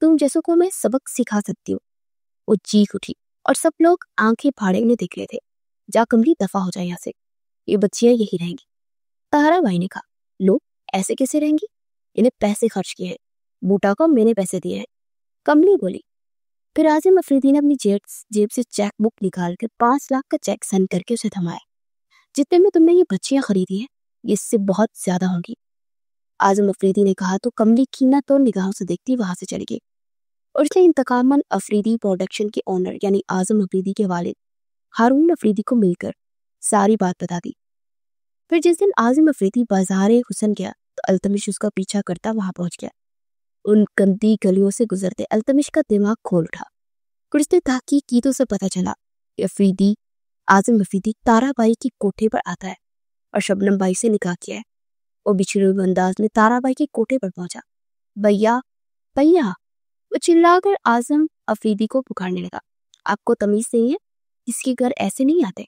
تم جیسوں کو میں سبق سکھا سکتی ہوں۔ وہ چیخ اٹھی اور سب لوگ آنکھیں پھاڑے انہیں دیکھ رہے تھے۔ جا کملی دفع ہو جائے یہاں سے، یہ بچیاں یہی رہیں گی۔ طاہرہ بائی نے کہا، لو ایسے کیسے رہیں گی؟ انہیں پیسے خرچ کیے ہیں، بوٹا کو میں نے پیسے دیے ہیں۔ کملی بولی۔ پھر عازم افریدی نے اپنی جیب سے چیک بک نکال کر 5 لاکھ کا چیک سائن کر کے اسے تھمایا، جتنے میں تم نے یہ بچیاں خریدی ہیں یہ اس سے بہت زیادہ ہوں گی۔ عازم افریدی نے کہا تو کملی کینہ تو نگاہوں سے دیکھتی وہاں سے چلی گئی، اور اس نے انتقاماً افریدی پروڈکشن کے اونر یعنی عازم افریدی کے والد ہارون افریدی کو مل کر ساری بات بتا دی۔ پھر جس دن عازم افریدی بازار حسن گیا تو التمش اس کا پیچھا کرتا وہاں پہنچ گیا۔ ان گندی گلیوں سے گزرتے التمش کا دماغ کھول اٹھا، پھر اس نے تحقیق کی تو اسے پتہ چلا کہ عازم افریدی تارا بائی کی کوٹھے پر آتا ہے اور شبنم بائی سے نکاح کیا ہے۔ وہ بچھڑے ہوئے انداز میں تارا بائی کے کوٹھے پر پہنچا، بھیا بھیا، وہ چلا کر عازم افریدی کو پکارنے لگا، آپ کو تمیز نہیں ہے؟ کس کے گھر ایسے نہیں آتے؟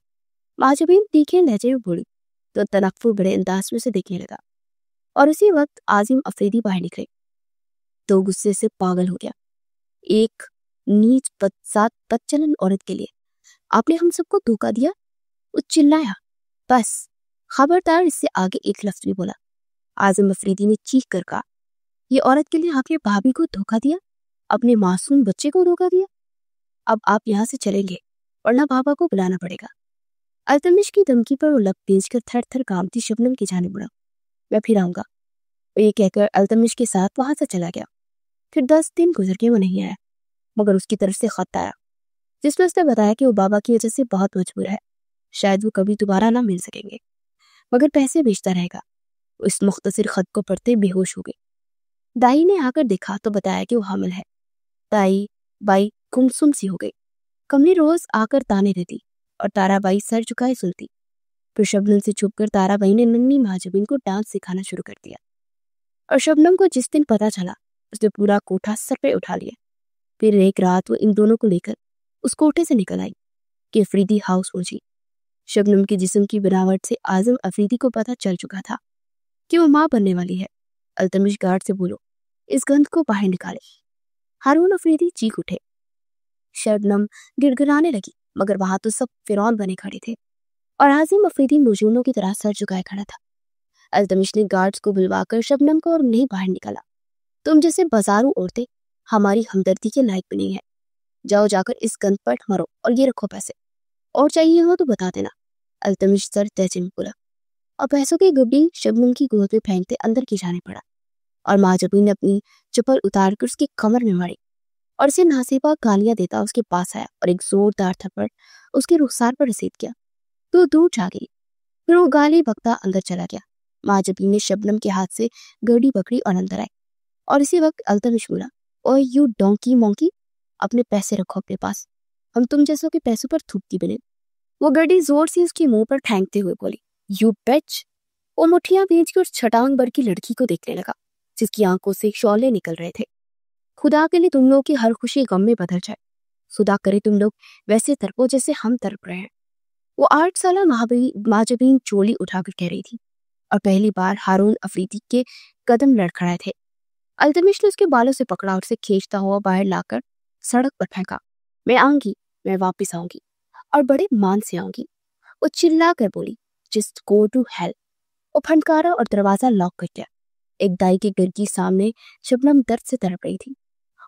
مہاجبین تیکھے لہجے میں بولی تو تنفر بڑے انداز میں اسے دیکھنے لگا، اور اسی وقت عازم افریدی باہر نکلے تو غصے سے پاگل ہو گیا۔ ایک نیچ بدچلن عورت کے لیے آپ نے ہم سب کو دھوکا دیا؟ وہ چلایا، بس خبردار اس سے آگے ایک لفظ بھی بولا۔ عازم افریدی نے چیخ کر کہا، یہ عورت کے لیے آپ نے بھابھی کو دھوکا دیا، اپنے معصوم بچے کو دھوکا دیا۔ اب آپ یہاں سے چلیں گے ورنہ بابا کو بلانا پڑے گا۔ التمش کی دھمکی پر وہ لب بھیج کر تھر تھر کانپتی شبنم کی جانب بڑھا، میں پھر آؤں گا۔ وہ یہ کہہ کر التمش کے ساتھ وہاں سے چلا گیا۔ پھر 10 دن گزر کے وہ نہیں آیا، مگر اس کی طرف سے خط آیا جس میں اس نے بتایا کہ وہ بابا کی وجہ سے بہت مجبور ہے، شاید وہ کبھی دوبارہ نہ مل سکیں گے مگر پیسے بھیجتا رہے گا۔ وہ اس مختصر خط کو پڑھتے بے ہوش ہو گئی۔ دائی نے آ کر دیکھا تو بتایا کہ وہ حامل ہے۔ دائی بائی گمسم سی ہو گئی۔ کملی روز آ کر تانے دیتی اور تارا بائی سر جھکائے سنتی۔ پھر شبنم سے چھپ کر تارا بائی نے ننھی مہاجبین کو ڈانس سکھانا شروع کر دیا، اور شبنم کو جس دن پتا چلا اس نے پورا کوٹھا سر پہ اٹھا لیا۔ پھر ایک رات وہ ان دونوں کو لے کر اس کوٹھے سے نکل آئی کہ افریدی ہاؤس پہنچی۔ شبنم کے جسم کی بناوٹ سے عازم افریدی کو پتا چل چکا تھا کہ وہ ماں بننے والی ہے۔ التمش گارڈ سے بولو اس گند کو باہر نکالے۔ ہارون افریدی چیخ اٹھے۔ شبنم گڑ گڑانے لگی مگر وہاں تو سب فرعون بنے کھڑے تھے اور عازم افریدی مجنونوں کی طرح سر جھکائے کھڑا تھا۔ التمش نے گارڈز کو بلوا کر شبنم کو اور انہیں باہر نکالا، تم جیسے بازاروں عورتیں ہماری ہمدردی کے لائق بھی نہیں ہے، جاؤ جا کر اس گند پر مرو اور یہ رکھو پیسے، اور چاہیے ہو تو بتا دینا۔ التمش سر تیزی میں بولا اور پیسوں کی گڈی شبنم کی گود میں پھینکتے اندر کی جانے پڑا، اور مہاجبین نے اپنی چپل اتار کر اس کی کمر میں ماری اور اسے ناسیبا گالیاں دیتا اس کے پاس آیا اور ایک زوردار تھپڑ اس کے رخسار پر رسید کیا تو دور جا گئی۔ پھر وہ گالی بکتا اندر چلا گیا۔ مہاجبین نے شبنم کے ہاتھ سے گڑی پکڑی اور اندر آئے، اور اسی وقت التمش بولا، اوے یو ڈونکی مونکی، اپنے پیسے رکھو اپنے پاس، ہم تم جیسوں کے پیسوں پر تھوکتی بنے۔ وہ گڈی زور سے اس کے منہ پر پھینکتے ہوئے بولی، یو بیچ۔ وہ مٹھیاں بھیج کے اس چھٹانگ بھر کی لڑکی کو دیکھنے لگا جس کی آنکھوں سے شعلے نکل رہے تھے۔ خدا کے لیے تم لوگ کی ہر خوشی غم میں بدل جائے، خدا کرے تم لوگ ویسے تڑپو جیسے ہم تڑپ رہے ہیں۔ وہ 8 سالہ ماجبین چولی اٹھا کر کہہ رہی تھی، اور پہلی بار ہارون افریدی کے قدم لڑکھڑائے تھے۔ التمش نے اس کے بالوں سے پکڑا اور اسے کھینچتا ہوا باہر لا کر سڑک پر پھینکا۔ میں آؤں گی، میں واپس آؤں گی، اور بڑے مان سے آؤں گی، وہ چلا کر بولی، جسٹ گو ٹو ہیل۔ وہ پھنکارا اور دروازہ لاک کر دیا۔ ایک دائی کے گھر کی سامنے شبنم درد سے تڑپ رہی تھی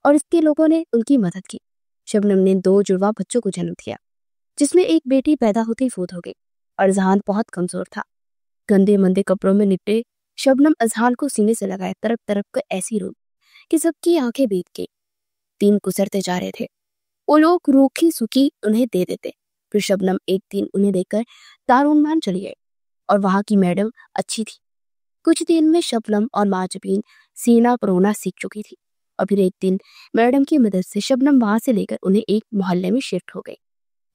اور اس کے لوگوں نے ان کی مدد کی۔ شبنم نے 2 جڑواں بچوں کو جنم دیا، جس میں ایک بیٹی پیدا ہوتے ہی فوت ہو گئی، اور اذہان بہت کمزور تھا۔ گندے مندے کپڑوں میں لپٹے شبنم اذہان کو سینے سے لگائے تڑپ تڑپ کر ایسی رو کہ سب کی آنکھیں بیت گئی۔ دن گزرتے جا رہے تھے، وہ لوگ روکھی سوکھی انہیں دے دیتے، پھر شبنم ایک دن انہیں دے کر دارالعلوم چلی گئی، اور وہاں کی میڈم اچھی تھی۔ کچھ دن میں شبنم اور ماجبین سینا پرونا سیکھ چکی تھی، اور پھر ایک دن میڈم کی مدد سے شبنم وہاں سے لے کر انہیں ایک محلے میں شفٹ ہو گئی۔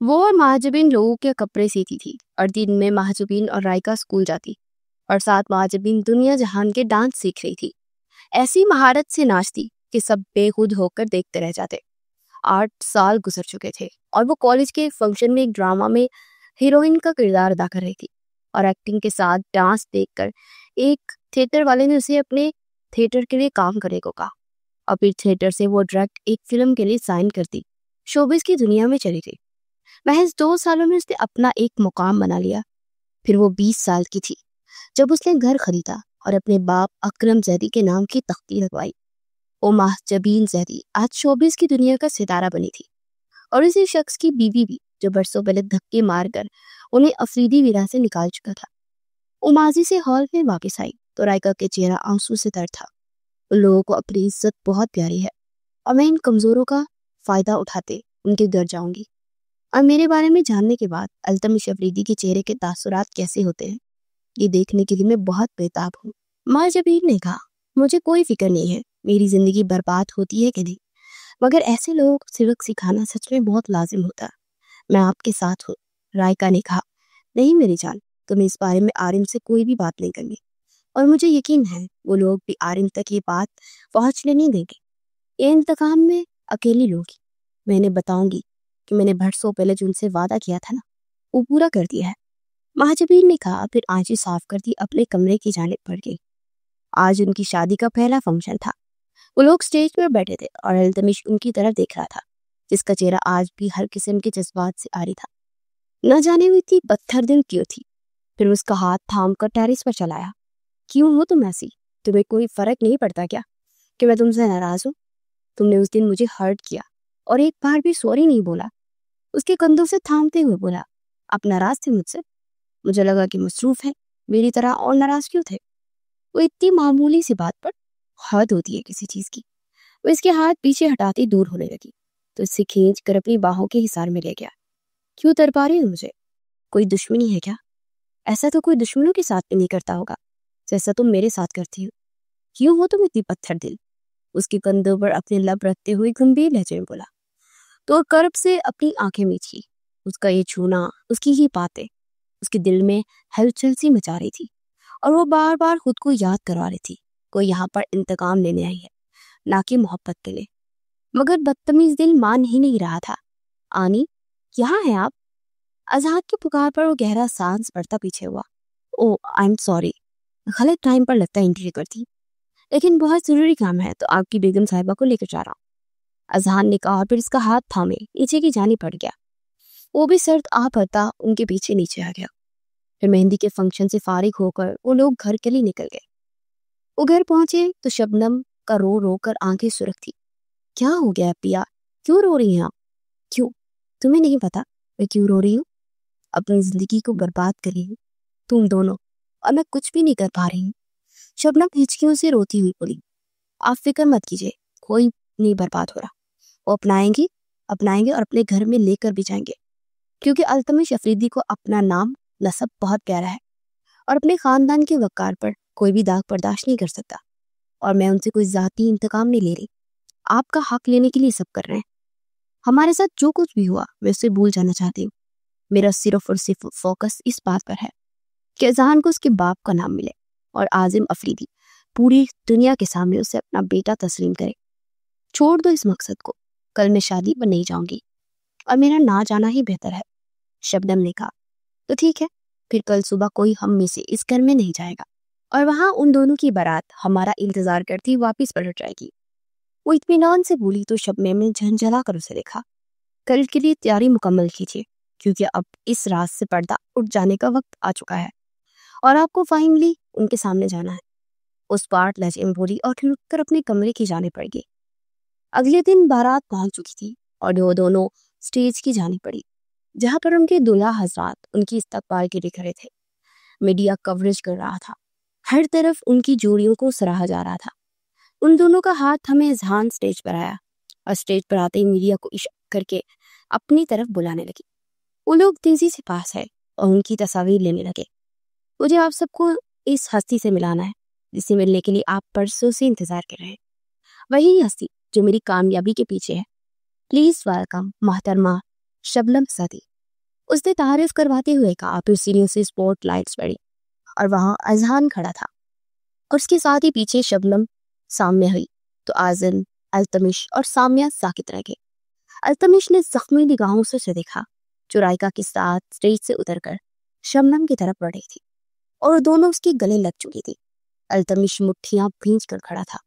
وہ اور ماجبین لوگوں کے کپڑے سیتی تھی، اور دن میں ماجبین اور رائکا اسکول جاتی، اور ساتھ ماجبین دنیا جہان کے ڈانس سیکھ رہی تھی۔ ایسی مہارت سے ناچتی کہ سب بے خود ہو کر دیکھتے رہ جاتے۔ 8 سال گزر چکے تھے، اور وہ کالج کے فنکشن میں ایک ڈرامہ میں ہیروئن کا کردار ادا کر رہی تھی، اور ایکٹنگ کے ساتھ ڈانس دیکھ کر ایک تھیٹر والے نے اسے اپنے تھیٹر کے لیے کام کرنے کو کہا، اور پھر تھیٹر سے وہ ڈائریکٹ ایک فلم کے لیے سائن کرتی شوبز کی دنیا میں چلی گئی۔ محض 2 سالوں میں اس نے اپنا ایک مقام بنا لیا۔ پھر وہ 20 سال کی تھی جب اس نے گھر خریدا اور اپنے باپ اکرم زیدی کے نام کی تختی لگوائی۔ وہ ماجبین زیدی آج شوبز کی دنیا کا ستارہ بنی تھی، اور اسی شخص کی بیوی بھی جو برسوں پہلے دھکے مار کر انہیں افریدی ویرا سے نکال چکا تھا۔ وہ ماضی سے ہال میں واپس آئی تو رائکا کے چہرہ آنسو سے تر تھا۔ ان لوگوں کو اپنی عزت بہت پیاری ہے، اور میں ان کمزوروں کا فائدہ اٹھاتے ان کے گھر جاؤں گی۔ اور میرے بارے میں جاننے کے بعد التمش افریدی کے چہرے کے تاثرات کیسے ہوتے ہیں، یہ دیکھنے کے لیے میں بہت بےتاب ہوں۔ ماجبین نے کہا، مجھے کوئی فکر نہیں ہے میری زندگی برباد ہوتی ہے کہ نہیں، مگر ایسے لوگ سبق سکھانا سچ میں بہت لازم ہوتا ہے۔ میں آپ کے ساتھ ہوں۔ رائکا نے کہا، نہیں میری جان، تمہیں اس بارے میں عارم سے کوئی بھی بات نہیں کرنی، اور مجھے یقین ہے وہ لوگ بھی عارم تک یہ بات پہنچنے نہیں دیں گے۔ یہ انتقام میں اکیلی لوگ، میں انہیں بتاؤں گی کہ میں نے برسوں پہلے جو ان سے وعدہ کیا تھا نا، وہ پورا کر دیا ہے۔ ماجبین نے کہا، پھر آنچیں صاف کر دی اپنے کمرے کی جانب بڑھ گئی۔ آج ان کی شادی کا پہلا فنکشن تھا۔ وہ لوگ سٹیج پر بیٹھے تھے، اور التمش ان کی طرف دیکھ رہا تھا، جس کا چہرہ آج بھی ہر قسم کے جذبات سے عاری تھا۔ نہ جانے وہ اتنی پتھر دل کیوں تھی۔ پھر اس کا ہاتھ تھام کر ٹیرس پر چلایا۔ کیوں ہو تم ایسی؟ تمہیں کوئی فرق نہیں پڑتا کیا کہ میں تم سے ناراض ہوں؟ تم نے اس دن مجھے ہرٹ کیا اور ایک بار بھی سوری نہیں بولا۔ اس کے کندھوں سے تھامتے ہوئے بولا، آپ ناراض تھے مجھ سے؟ مجھے لگا کہ مصروف ہے، میری طرح اور ناراض کیوں تھے؟ وہ اتنی معمولی سی بات پر حد ہوتی ہے کسی چیز کی۔ وہ اس کے ہاتھ پیچھے ہٹاتی دور ہونے لگی تو اس سے کھینچ کر اپنی باہوں کے حصار میں لے گیا۔ کیوں تڑپا رہی ہو مجھے؟ کوئی دشمنی ہے کیا؟ ایسا تو کوئی دشمنوں کے ساتھ بھی نہیں کرتا ہوگا جیسا تم میرے ساتھ کرتی ہو۔ کیوں ہو تم اتنی پتھر دل؟ اس کے کندھوں پر اپنے لب رکھتے ہوئے گمبھیر لہجے میں بولا تو کرب سے اپنی آنکھیں میچھی۔ اس کا یہ چھونا، اس کی یہ باتیں اس کے دل میں ہلچل سی مچا رہی تھی، اور وہ بار بار خود کو یاد کروا رہی تھی کوئی یہاں پر انتقام لینے آئی ہے، نہ کہ محبت کے لیے۔ مگر بدتمیز دل مان ہی نہیں رہا تھا۔ آنی، یہاں ہے آپ؟ اذہان کی پکار پر وہ گہرا سانس بھرتا پیچھے ہوا۔ او آئی ایم سوری، غلط ٹائم پر لگتا ہے انٹری کرتی، لیکن بہت ضروری کام ہے تو آپ کی بیگم صاحبہ کو لے کر جا رہا ہوں، اذہان نے کہا، اور پھر اس کا ہاتھ تھامے نیچے کی جانب پڑ گیا۔ وہ بھی سرد آ بھرتا ان کے پیچھے نیچے آ گیا۔ پھر مہندی کے فنکشن سے فارغ ہو کر وہ لوگ گھر کے لیے نکل گئے۔ وہ گھر پہنچے تو شبنم کا رو رو کر آنکھیں سرخ تھی۔ کیا ہو گیا پیا؟ کیوں رو رہی ہیں آپ؟ کیوں؟ تمہیں نہیں پتا میں کیوں رو رہی ہوں؟ اپنی زندگی کو برباد کر رہی ہوں تم دونوں، اور میں کچھ بھی نہیں کر پا رہی ہوں۔ شبنم ہچکیوں سے روتی ہوئی بولی، آپ فکر مت کیجیے، کوئی نہیں برباد ہو رہا۔ وہ اپنائیں گے اور اپنے گھر میں لے کر بھی جائیں گے، کیونکہ التمش افریدی کو اپنا نام نسب بہت پیارا ہے، اور اپنے خاندان کے وقار پر کوئی بھی داغ برداشت نہیں کر سکتا، اور میں ان سے کوئی ذاتی انتقام نہیں لے رہی۔ آپ کا حق لینے کے لیے سب کر رہے ہیں۔ ہمارے ساتھ جو کچھ بھی ہوا میں اسے بھول جانا چاہتی ہوں. میرا صرف اور صرف فوکس اس بات پر ہے کہ اذہان کو اس کے باپ کا نام ملے اور عازم افریدی پوری دنیا کے سامنے اسے اپنا بیٹا تسلیم کرے. چھوڑ دو اس مقصد کو. کل میں شادی پر نہیں جاؤں گی اور میرا نہ جانا ہی بہتر ہے. شبنم نے کہا. تو ٹھیک ہے، پھر کل صبح کوئی ہم میں سے اس گھر میں نہیں جائے گا اور وہاں ان دونوں کی بارات ہمارا انتظار کرتی واپس پلٹ جائے گی. وہ اطمینان سے بولی تو شبنم نے جھنجھلا کر اسے دیکھا. کل کے لیے تیاری مکمل کیجیے کیونکہ اب اس راز سے پردہ اٹھ جانے کا وقت آ چکا ہے اور آپ کو فائنلی ان کے سامنے جانا ہے. اس پارٹ لہجے میں بولی اور پھر اٹھ کر اپنے کمرے کی جانب پڑ گئی. اگلے دن بارات پہنچ چکی تھی اور وہ دونوں سٹیج کی جانب پڑی جہاں پر ان کے دلہا حضرات ان کی استقبال کے لیے کھڑے تھے. میڈیا کوریج کر رہا تھا. ہر طرف ان کی جوڑیوں کو سراہا جا رہا تھا. ان دونوں کا ہاتھ ہمیں اذہان سٹیج پر آیا اور سٹیج پر آتے ہی میڈیا کو اشارہ کر کے اپنی طرف بلانے لگی. وہ لوگ تیزی سے پاس آئے اور ان کی تصاویر لینے لگے. مجھے آپ سب کو اس ہستی سے ملانا ہے جس سے ملنے کے لیے آپ پرسوں سے انتظار کر رہے ہیں. وہی ہستی جو میری کامیابی کے پیچھے ہے. پلیز ویلکم محترمہ شبنم صدی. اس نے تعارف کرواتے ہوئے کہا. پھر سیڑھیوں سے سپوٹ لائٹس پڑی اور وہاں اذہان کھڑا تھا اور اس کے ساتھ ہی پیچھے شبنم سامنے ہوئی تو عازم، التمش اور سامیہ ساکت رہ گئے. التمش نے زخمی نگاہوں سے اسے دیکھا جو رائکا کے ساتھ اسٹیج سے اتر کر شبنم کی طرف بڑھ رہی تھی اور دونوں اس کے گلے لگ چکی تھی. التمش مٹھیاں بھینچ کر کھڑا تھا.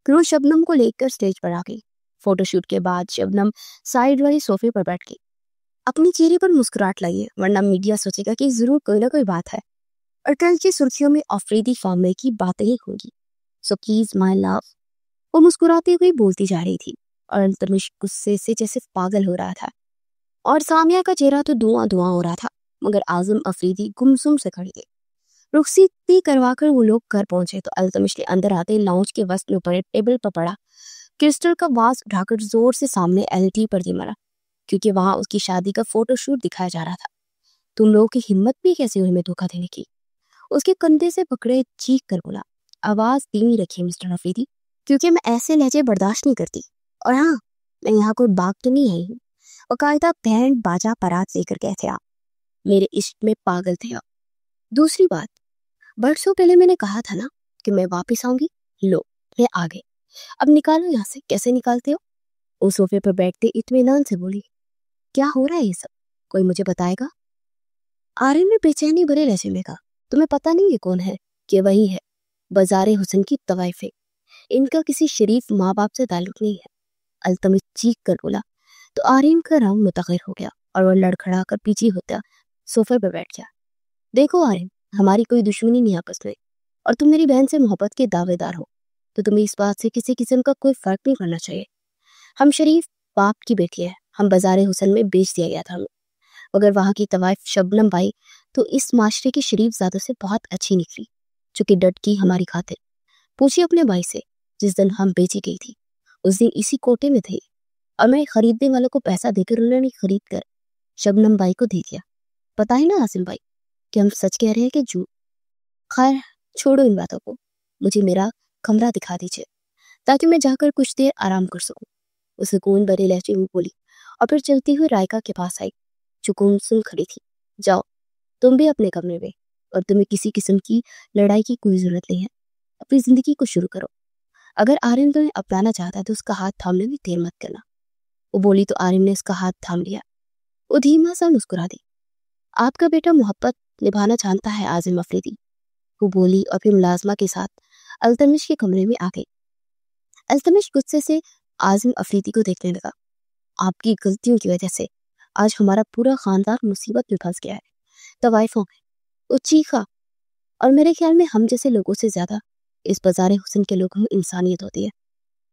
پھر وہ شبنم کو لے کر اسٹیج پر آ گئی. فوٹو شوٹ کے بعد شبنم سائیڈ والے صوفے پر بیٹھ گئی. اپنی چہرے پر مسکراہٹ لائیے ورنہ میڈیا سوچے گا کہ ضرور کوئی نہ کوئی بات ہے اور کل کی سرخیوں میں افریدی فیملی کی باتیں ہی ہوں گی. سو پلیز مائی لو. وہ مسکراتے ہوئے بولتی جا رہی تھی اور التمش غصے سے جیسے پاگل ہو رہا تھا اور سامیہ کا چہرہ تو دھواں دھواں ہو رہا تھا مگر عازم افریدی گمسم سے کھڑے تھے. رخصتی کروا کر وہ لوگ گھر پہنچے تو التمش نے اندر آتے لاؤنج کے وسط میں پڑے ٹیبل پر پڑا کرسٹل کا واز اٹھا کر زور سے سامنے LT پر دے مارا کیونکہ وہاں اس کی شادی کا فوٹو شوٹ دکھایا جا رہا تھا. تم لوگوں کی ہمت بھی کیسے ہوئی میں دھوکہ دینے کی. اس کے کندھے سے پکڑے چیخ کر بولا. آواز دھیمی رکھیے مسٹر افریدی کیونکہ میں ایسے لہجے برداشت نہیں کرتی. اور ہاں، میں یہاں کوئی باغ تو نہیں آئی ہوں. باقاعدہ بینڈ باجا پرات لے کر گئے تھے آپ. میرے عشق میں پاگل تھے آپ. دوسری بات، برسوں پہلے میں نے کہا تھا نا کہ میں واپس آؤں گی. لو میں آ گئی. اب نکالو یہاں سے. کیسے نکالتے ہو؟ وہ صوفے پر بیٹھتے اطمینان سے بولی. کیا ہو رہا ہے یہ سب؟ کوئی مجھے بتائے گا؟ آرین نے بے چینی بھرے لہجے میں کہا. تمہیں پتہ نہیں یہ کون ہے؟ کہ وہی ہے بازار حسن کی طوائفیں. ان کا کسی شریف ماں باپ سے تعلق نہیں ہے. التمش چیخ کر بولا تو آرین کا رنگ متغیر ہو گیا اور وہ لڑکھڑا کر پیچھے ہوتا صوفے پر بیٹھ گیا. دیکھو آرین، ہماری کوئی دشمنی نہیں آپس میں اور تم میری بہن سے محبت کے دعوے دار ہو تو تمہیں اس بات سے کسی قسم کا کوئی فرق نہیں کرنا چاہیے. ہم شریف باپ کی بیٹی ہے. ہم بازار حسن میں بیچ دیا گیا تھا ہمیں. اگر وہاں کی طوائف شبنم بائی تو اس معاشرے کی شریف زادوں سے بہت اچھی نکلی جو کہ ڈٹ کی ہماری خاطر. پوچھیے اپنے بھائی سے جس دن ہم بیچی گئی تھی اس دن اسی کوٹے میں تھے اور میں خریدنے والوں کو پیسہ دے کر انہوں نے خرید کر شبنم بائی کو دے دیا. پتا ہے نا عاصم بھائی کہ ہم سچ کہہ رہے ہیں کہ جھوٹ. خیر چھوڑو ان باتوں کو. مجھے میرا کمرہ دکھا دیجیے تاکہ میں جا کر کچھ دیر آرام کر سکوں. وہ سکون بھرے لہجے میں بولی اور پھر چلتی ہوئی رائکا کے پاس آئی جو گمسم کھڑی تھی. جاؤ تم بھی اپنے کمرے میں اور تمہیں کسی قسم کی لڑائی کی کوئی ضرورت نہیں ہے. اپنی زندگی کو شروع کرو. اگر آرین تمہیں اپنانا چاہتا ہے تو اس کا ہاتھ تھامنے میں دیر مت کرنا. وہ بولی تو آرین نے اس کا ہاتھ تھام لیا. وہ دھیما سا مسکرا دی. آپ کا بیٹا محبت نبھانا جانتا ہے عازم افریدی. وہ بولی اور پھر ملازمہ کے ساتھ التمش کے کمرے میں آ گئی. التمش غصے سے عازم افریدی کو دیکھنے لگا. آپ کی غلطیوں کی وجہ سے آج ہمارا پورا خاندان مصیبت میں پھنس گیا ہے. طوائفوں میں. وہ چیخا. اور میرے خیال میں ہم جیسے لوگوں سے زیادہ اس بازار حسن کے لوگوں میں انسانیت ہوتی ہے.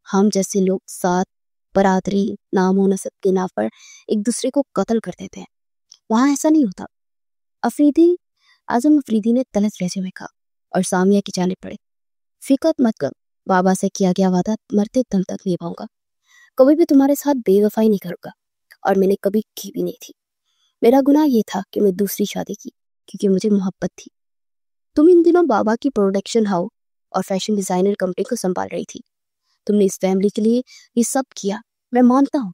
ہم جیسے لوگ ساتھ برادری نام و نسب کے نام پر ایک دوسرے کو قتل کر دیتے ہیں. وہاں ایسا نہیں ہوتا. عازم افریدی نے تلخ لہجے میں کہا اور سامیہ کی جانب پڑے. فکر مت کر. بابا سے کیا گیا وعدہ مرتے دم تک نبھاؤں گا. کبھی بھی تمہارے ساتھ بے وفائی نہیں کروں گا اور میں نے کبھی کی بھی نہیں تھی. میرا گناہ یہ تھا کہ میں دوسری شادی کی کیونکہ مجھے محبت تھی. تم ان دنوں بابا کی پروڈکشن ہاؤس اور فیشن ڈیزائنر کمپنی کو سنبھال رہی تھی. تم نے اس فیملی کے لیے یہ سب کیا. میں مانتا ہوں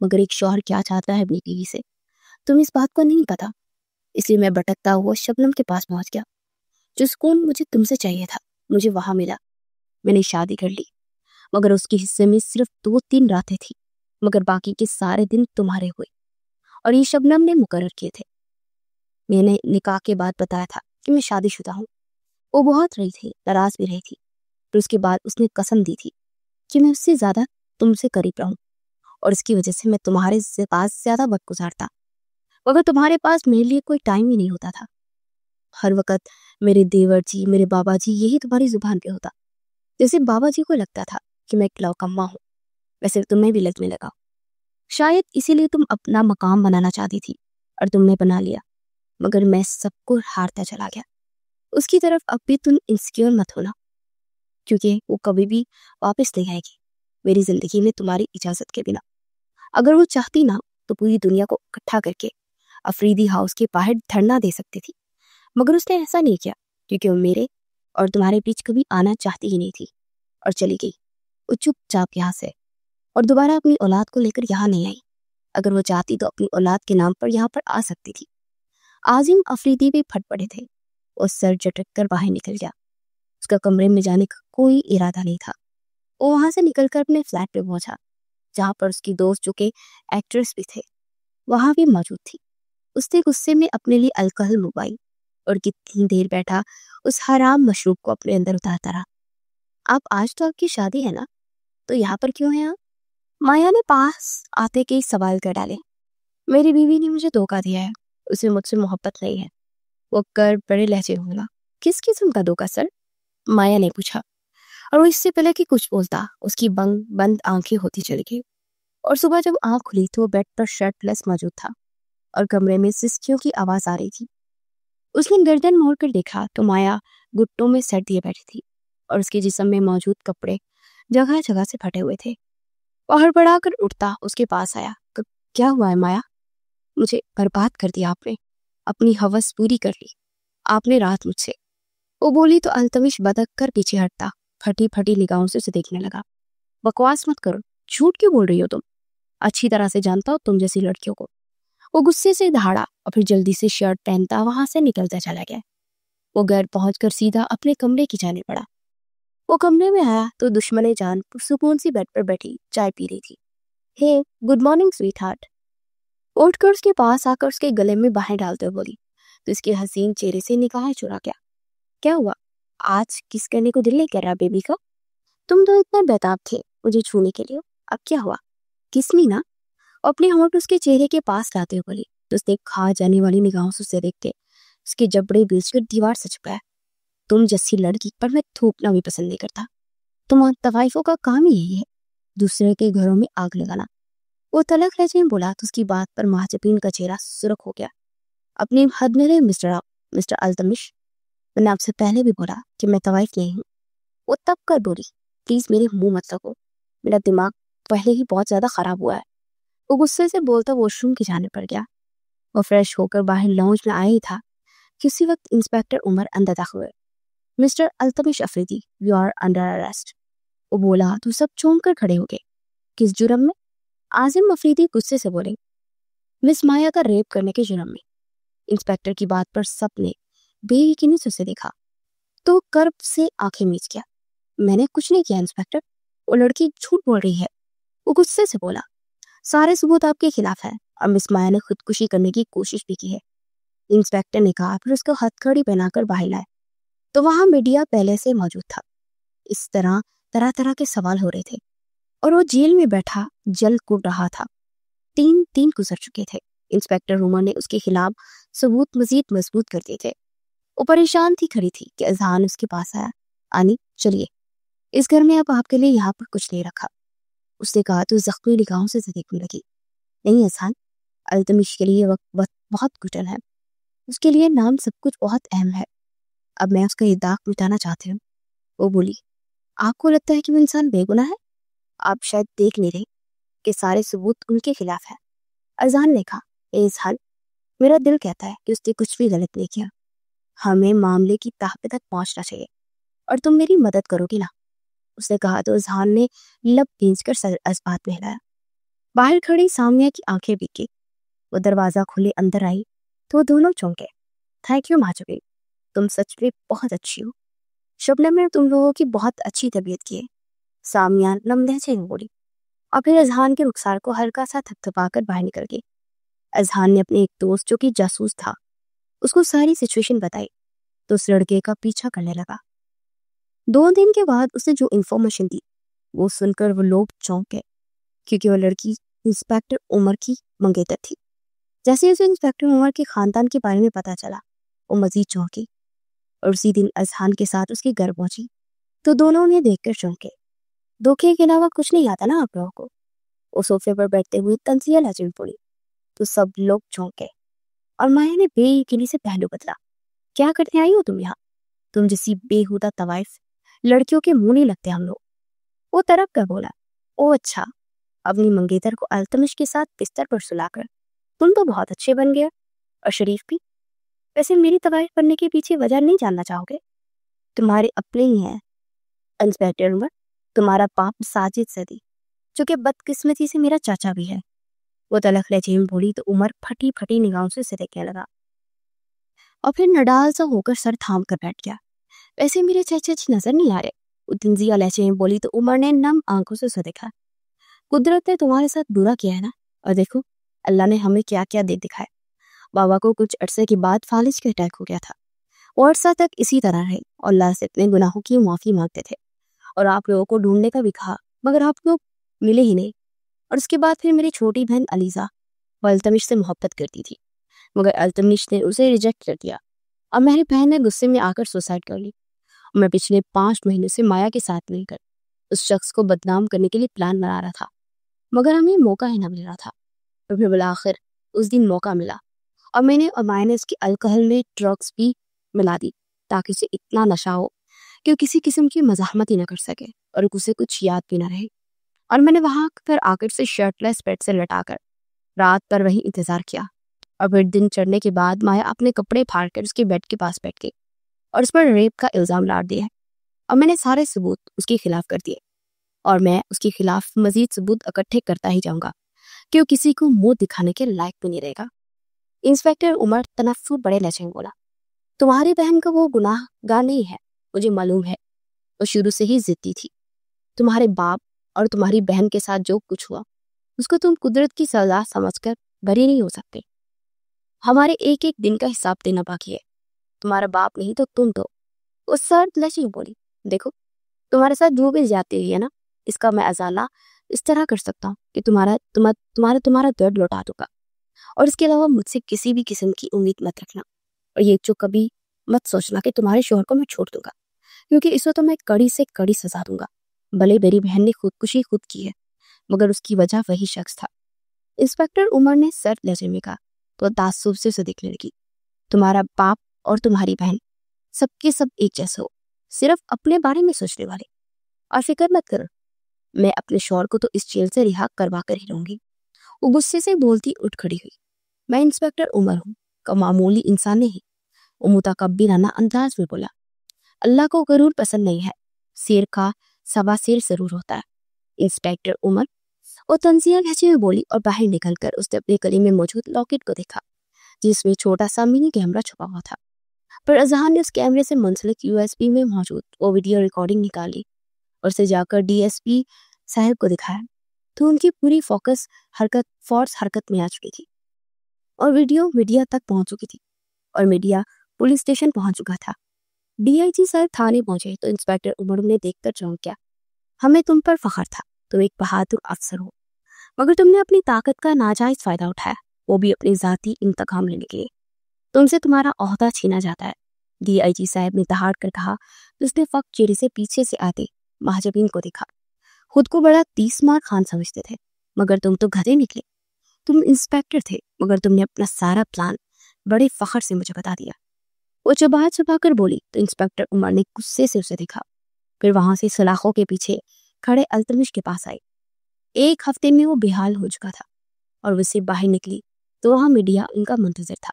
مگر ایک شوہر کیا چاہتا ہے اپنی بیوی سے تمہیں اس بات کو نہیں پتا، اس لیے میں بھٹکتا ہوا شبنم کے پاس پہنچ گیا۔ جو سکون مجھے تم سے چاہیے تھا مجھے وہاں ملا۔ میں نے شادی کر لی، مگر اس کے حصے میں صرف 2-3 راتیں تھی، مگر باقی کے سارے دن تمہارے ہوئے، اور یہ شبنم نے مقرر کیے تھے۔ میں نے نکاح کے بعد بتایا تھا کہ میں شادی شدہ ہوں۔ وہ بہت رہی تھی، ناراض بھی رہی تھی، پھر اس کے بعد اس نے قسم دی تھی کہ میں اس سے زیادہ تم سے قریب رہوں، اور اس کی وجہ سے میں تمہارے پاس زیادہ وقت گزارتا، مگر تمہارے پاس میرے لیے کوئی ٹائم ہی نہیں ہوتا تھا۔ ہر وقت میرے دیور جی، میرے بابا جی، یہی تمہاری زبان پہ ہوتا۔ جیسے بابا جی کو لگتا تھا کہ میں ایک لوکما ہوں، ویسے تمہیں بھی لگنے لگا۔ شاید اسی لیے تم اپنا مقام بنانا چاہتی تھی اور تم نے بنا لیا، مگر میں سب کو ہارتا چلا گیا۔ اس کی طرف اب بھی تم انسیکیور مت ہونا، کیونکہ وہ کبھی بھی واپس نہیں آئے گی میری زندگی میں تمہاری اجازت کے بنا۔ اگر وہ چاہتی نا تو پوری دنیا کو اکٹھا کر کے افریدی ہاؤس کے باہر دھرنا دے سکتی تھی، مگر اس نے ایسا نہیں کیا، کیونکہ وہ میرے اور تمہارے بیچ کبھی آنا چاہتی ہی نہیں تھی، اور چلی گئی۔ وہ چپ چاپ یہاں سے اور دوبارہ اپنی اولاد کو لے کر یہاں نہیں آئی۔ اگر وہ چاہتی تو اپنی اولاد کے نام پر یہاں پر آ سکتی تھی۔ عاظم افریدی بھی پھٹ پڑے تھے، وہ سر جھٹک کر باہر نکل گیا۔ اس کا کمرے میں جانے کا کوئی ارادہ نہیں تھا۔ وہ وہاں سے نکل کر اپنے فلیٹ پہ پہنچا، جہاں پر اس کی دوست جو کہ ایکٹریس بھی تھے وہاں بھی موجود تھی۔ اس نے غصے میں اپنے لیے الکحل منگوائی اور کتنی دیر بیٹھا اس حرام مشروب کو اپنے اندر اتارتا رہا۔ آپ آج تو آپ کی شادی ہے نا، تو یہاں پر کیوں ہیں آپ؟ مایا نے پاس آتے کے سوال کر ڈالے۔ میری بیوی نے مجھے دھوکہ دیا ہے، اسے مجھ سے محبت نہیں ہے، وہ کر بڑے لہجے میں بولا۔ کس قسم کا دھوکہ سر؟ مایا نے پوچھا، اور وہ اس سے پہلے کہ کچھ بولتا اس کی بند آنکھیں ہوتی چلی گئی، اور صبح جب آنکھ کھلی تو وہ بیڈ پر شرٹ لیس موجود تھا اور کمرے میں سسکیوں کی آواز آ رہی تھی۔ اس نے گردن موڑ کر دیکھا تو مایا گھٹنوں میں سر دیے بیٹھی تھی، اور اس کے جسم میں موجود کپڑے جگہ جگہ سے پھٹے ہوئے تھے۔ وہ ہڑبڑا کر اٹھتا اس کے پاس آیا۔ کیا ہوا ہے مایا؟ مجھے برباد کر دیا آپ نے، اپنی ہوس پوری کر لی آپ نے رات مجھ سے، وہ بولی تو التمش بدک کر پیچھے ہٹتا پھٹی پھٹی نگاہوں سے اسے دیکھنے لگا۔ بکواس مت کرو، جھوٹ کیوں بول رہی ہو تم؟ اچھی طرح سے جانتا ہو تم جیسی لڑکیوں کو۔ وہ غصے سے دہاڑا اور پھر جلدی سے شرٹ پہنتا وہاں سے نکلتا چلا گیا۔ وہ گھر پہنچ کر سیدھا اپنے کمرے کی جانے پڑا۔ وہ کمرے میں آیا تو دشمن جان پرسکون سی بیڈ پر بیٹھی چائے پی رہی تھی۔ ہے گڈ مارننگ سویٹ ہارٹ، اٹھ کر اس کے پاس آ کر اس کے گلے میں باہیں ڈالتے ہوئے بولی تو اس کے حسین چہرے سے نگاہیں چرا گیا۔ کیا ہوا؟ آج کس کرنے کو دل نہیں کر رہا بیبی کا؟ تم تو اتنا بیتاب تھے مجھے چھونے کے لیے، اب کیا ہوا؟ کس نا؟ اپنے ہونٹ اس کے چہرے کے پاس لاتے ہوئے بولی تو اس نے کھا جانے والی نگاہوں سے اسے دیکھتے اس کے جبڑے بیچ کر دیوار سے چپکایا۔ تم جیسی لڑکی پر میں تھوکنا بھی پسند نہیں کرتا، تم طوائفوں کا کام ہی یہی ہے، دوسرے کے گھروں میں آگ لگانا۔ وہ تلخ لہجے میں بولا تو اس کی بات پر مہاجبین کا چہرہ سرخ ہو گیا۔ اپنی حد میں رہے مسٹر التمش، میں نے آپ سے پہلے بھی بولا کہ میں طوائف نہیں ہوں۔ وہ تب کر بولی پلیز میرے منہ مت لگو، میرا دماغ پہلے ہی بہت زیادہ خراب ہوا ہے۔ وہ غصے سے بولتا واش روم کی جانے پڑ گیا۔ وہ فریش ہو کر باہر لاؤنج میں آیا ہی تھا کہ اسی وقت انسپیکٹر عمر اندر داخل ہوئے۔ Mister Altamash Afridi, you are under arrest, وہ بولا تو سب چونک کر کھڑے ہو گئے۔ کس جرم میں؟ عاظم افریدی غصے سے بولے، مس مایا کا ریپ کرنے کے جرم میں۔ انسپیکٹر کی بات پر سب نے بے یقینی سے اسے دیکھا تو کرب سے آنکھیں میچ گیا۔ میں نے کچھ نہیں کیا انسپیکٹر، وہ لڑکی جھوٹ بول رہی ہے، وہ غصے سے بولا۔ سارے ثبوت آپ کے خلاف ہیں اور مس مایا نے خودکشی کرنے کی کوشش بھی کی ہے، انسپیکٹر نے کہا، پھر اس کو ہتھ کڑی پہنا کر باہر لائے تو وہاں میڈیا پہلے سے موجود تھا۔ اس طرح طرح طرح کے سوال ہو رہے تھے اور وہ جیل میں بیٹھا جل کود رہا تھا۔ 3 دن گزر چکے تھے۔ انسپیکٹر عمر نے اس کے خلاف ثبوت مزید مضبوط کر دیے تھے۔ وہ پریشان تھی کھڑی تھی کہ اذہان اس کے پاس آیا۔ آنی چلیے، اس گھر میں اب آپ کے لیے یہاں پر کچھ نہیں رکھا، اس نے کہا تو زخمی نگاہوں سے دیکھنے لگی۔ نہیں اذہان، التمش کے لیے وقت بہت گھٹن ہے، اس کے لیے نام سب کچھ بہت اہم ہے، اب میں اس کا یہ داغ مٹانا چاہتی ہوں۔ وہ بولی آپ کو لگتا ہے کہ وہ انسان بے گناہ ہے؟ آپ شاید دیکھ نہیں رہے کہ سارے ثبوت ان کے خلاف ہے۔ اذہان نے کہا، اے اذہان، میرا دل کہتا ہے کہ اس نے کچھ بھی غلط نہیں کیا، ہمیں معاملے کی تہ پہ تک پہنچنا چاہیے اور تم میری مدد کرو گی نا؟ اس نے کہا تو اذہان نے لب بھینچ کر سر اسبات میں ہلایا۔ باہر کھڑی سامیہ کی آنکھیں بھیگ گئی. وہ دروازہ کھلے اندر آئی تو وہ دونوں چونکے. تھینک یو ماجوی, تم سچ میں بہت اچھی ہو. شبنم میں تم لوگوں کی بہت اچھی طبیعت کی ہے, سامیہ نم لہجے میں بولی, اور پھر اذہان کے رخسار کو ہلکا سا تھپتھپا کر باہر نکل گئی. اذہان نے اپنے ایک دوست جو کہ جاسوس تھا اس کو ساری سچویشن بتائی تو اس لڑکے کا پیچھا کرنے لگا. 2 دن کے بعد اس نے جو انفارمیشن دی وہ سن کر وہ لوگ چونک گئے, کیونکہ وہ لڑکی انسپیکٹر عمر کی منگیتر تھی. جیسے اسے انسپیکٹر عمر کے خاندان کے بارے میں پتا چلا وہ مزید چونکی, اور اسی دن اذہان کے ساتھ اس کے گھر پہنچی تو دونوں انہیں دیکھ کر چونکے. دھوکے کے علاوہ کچھ نہیں آتا نا آپ لوگوں کو. وہ صوفے پر بیٹھتے ہوئے تنزیہ لہجے میں پڑی تو سب لوگ چونکے, اور مایا نے بے یقینی سے پہلو بدلا. کیا کرنے آئی ہو تم یہاں؟ تم جیسی بےہودہ طوائف لڑکیوں کے منہ نہیں لگتے ہم لوگ. وہ ترک کر بولا, او اچھا, اپنی منگیتر کو التمش کے ساتھ بستر پر سلا کر تم تو بہت اچھے بن گئے اور شریف بھی. ویسے میری طوائف بننے کے پیچھے وجہ نہیں جاننا چاہو گے؟ تمہارے اپنے ہی ہیں انسپیکٹر عمر, تمہارا باپ ساجد صدی جو کہ بدقسمتی سے میرا چاچا بھی ہے. وہ تلخ لہجے میں بولی تو عمر پھٹی پھٹی نگاہوں سے اسے دیکھنے لگا اور پھر نڈال سا ہو کر سر تھام کر بیٹھ گیا. ویسے میرے چچا جی نظر نہیں آ رہے, وہ تنزیہ لہجے میں بولی تو عمر نے نم آنکھوں سے اسے دیکھا. قدرت نے تمہارے ساتھ برا کیا ہے نا, اور دیکھو اللہ نے ہمیں کیا کیا دے دکھائے. بابا کو کچھ عرصے کے بعد فالج کا اٹیک ہو گیا تھا, وہ عرصہ تک اسی طرح رہے اور اللہ سے اپنے گناہوں کی معافی مانگتے تھے, اور آپ لوگوں کو ڈھونڈنے کا بھی کہا مگر آپ لوگ ملے ہی نہیں. اور اس کے بعد پھر میری چھوٹی بہن علیزہ, وہ التمش سے محبت کرتی تھی مگر التمش نے اسے ریجیکٹ کر دیا, اور میری بہن نے غصے میں آ کر سوسائڈ کر لی. اور میں پچھلے 5 مہینے سے مایا کے ساتھ مل کر اس شخص کو بدنام کرنے کے لیے پلان بنا رہا تھا مگر ہمیں موقع ہی نہ مل رہا تھا. اور پھر بالآخر اس دن موقع ملا اور میں نے اور مایا نے اس کی الکحل میں ڈرگس بھی ملا دی تاکہ اسے اتنا نشہ ہو کہ وہ کسی قسم کی مزاحمت ہی نہ کر سکے اور اسے کچھ یاد بھی نہ رہے. اور میں نے وہاں پھر آ کر سے شرٹ لیس بیڈ سے لٹا کر رات پر وہیں انتظار کیا, اور پھر دن چڑھنے کے بعد مایا اپنے کپڑے پھاڑ کر اس کے بیڈ کے پاس بیٹھ گئی اور اس پر ریپ کا الزام لاڑ دیا. اور میں نے سارے ثبوت اس کے خلاف کر دیے, اور میں اس کے خلاف مزید ثبوت اکٹھے کرتا ہی جاؤں گا کہ وہ کسی کو منہ دکھانے کے لائق بھی نہیں رہے گا. انسپیکٹر عمر تنفر بڑے لہجے میں بولا, تمہاری بہن کا وہ گناہ گار نہیں ہے, مجھے معلوم ہے وہ شروع سے ہی ضدی تھی. تمہارے باپ اور تمہاری بہن کے ساتھ جو کچھ ہوا اس کو تم قدرت کی سزا سمجھ کر بری نہیں ہو سکتے. ہمارے ایک ایک دن کا حساب دینا باقی ہے, تمہارا باپ نہیں تو تم تو. وہ سرد لہجے میں بولی, دیکھو تمہارے ساتھ جو بھی زیادتی ہوئی ہے نا, اس کا میں ازالہ اس طرح کر سکتا ہوں کہ تمہارا درد لوٹا دوں گا, اور اس کے علاوہ مجھ سے کسی بھی قسم کی امید مت رکھنا, اور یہ جو کبھی مت سوچنا کہ تمہارے شوہر کو میں چھوڑ دوں گا, کیونکہ اس وقت میں کڑی سے کڑی سزا دوں گا. بھلے میری بہن نے خودکشی خود کی ہے مگر اس کی وجہ وہی شخص تھا. انسپیکٹر عمر نے سرد لہجے میں کہا تو تعصب سے اسے دیکھنے لگی. تمہارا باپ اور تمہاری بہن سب کے سب ایک جیسے ہو, صرف اپنے بارے میں سوچنے والے, اور فکر مت کرو, میں اپنے شوہر کو تو اس جیل سے رہا کروا کر ہی رہوں گی. وہ غصے سے بولتی اٹھ کھڑی ہوئی. میں انسپیکٹر عمر ہوں کا معمولی انسان نہیں. وہ متکبرانہ انداز میں بولا, اللہ کو غرور پسند نہیں ہے, سیر کا سوا سیر ضرور ہوتا ہے. انسپیکٹر عمر وہ تنزیہ لہجے میں بولی, اور باہر نکل کر اس نے اپنے گلی میں موجود لاکٹ کو دیکھا جس میں چھوٹا سا منی کیمرہ چھپا ہوا تھا. پر اذہان نے اس کیمرے سے منسلک USB میں موجود وہ ویڈیو ریکارڈنگ نکالی اور اسے جا کر DSP صاحب کو دکھایا تو ان کی پوری فورس حرکت میں آ چکی تھی, اور ویڈیو میڈیا تک پہنچ چکی تھی, اور میڈیا پولیس اسٹیشن پہنچ چکا تھا. DIG صاحب تھانے پہنچے تو انسپیکٹر عمر نے دیکھ کر چونک گیا. ہمیں تم پر فخر تھا, تم ایک بہادر افسر ہو, مگر تم نے اپنی طاقت کا ناجائز فائدہ اٹھایا, وہ بھی اپنے ذاتی انتقام لینے کے لیے. تم سے تمہارا عہدہ چھینا جاتا ہے. DIG صاحب نے دہاڑ کر کہا تو اس نے فقط چہرے سے پیچھے سے آتے مہاجبین کو دیکھا. خود کو بڑا 30 مار خان سمجھتے تھے مگر تم تو گدھے نکلے. تم انسپیکٹر تھے مگر تم نے اپنا سارا پلان بڑے فخر سے مجھے بتا دیا. وہ چبا کر بولی تو انسپیکٹر عمر نے غصے سے اسے دیکھا, پھر وہاں سے سلاخوں کے پیچھے کھڑے التمش کے پاس آئی. 1 ہفتے میں وہ بحال ہو چکا تھا, اور وہ سے باہر نکلی تو وہاں میڈیا ان کا منتظر تھا,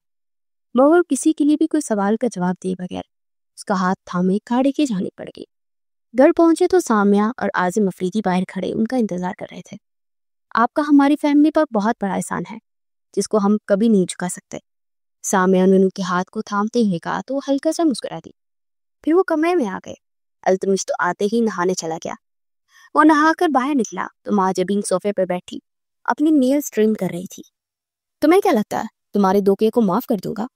مگر کسی کے لیے بھی کوئی سوال کا جواب دیے بغیر اس کا ہاتھ تھامے کھاڑے کی جانب پڑ گئی. گھر پہنچے تو سامیہ اور عازم افریدی باہر کھڑے ان کا انتظار کر رہے تھے. آپ کا ہماری فیملی پر بہت بڑا احسان ہے جس کو ہم کبھی نہیں چکا سکتے۔ سامیہ نے ان کے ہاتھ کو تھامتے ہوئے کہا تو وہ ہلکا سا مسکرا دی۔ پھر وہ کمرے میں آ گئے۔ التمش تو آتے ہی نہانے چلا گیا۔ وہ نہا کر باہر نکلا تو مہاجبین صوفے پر بیٹھی اپنی نیلز ٹرم کر رہی تھی۔ تمہیں کیا لگتا ہے تمہارے دھوکے کو معاف کر دوں گا؟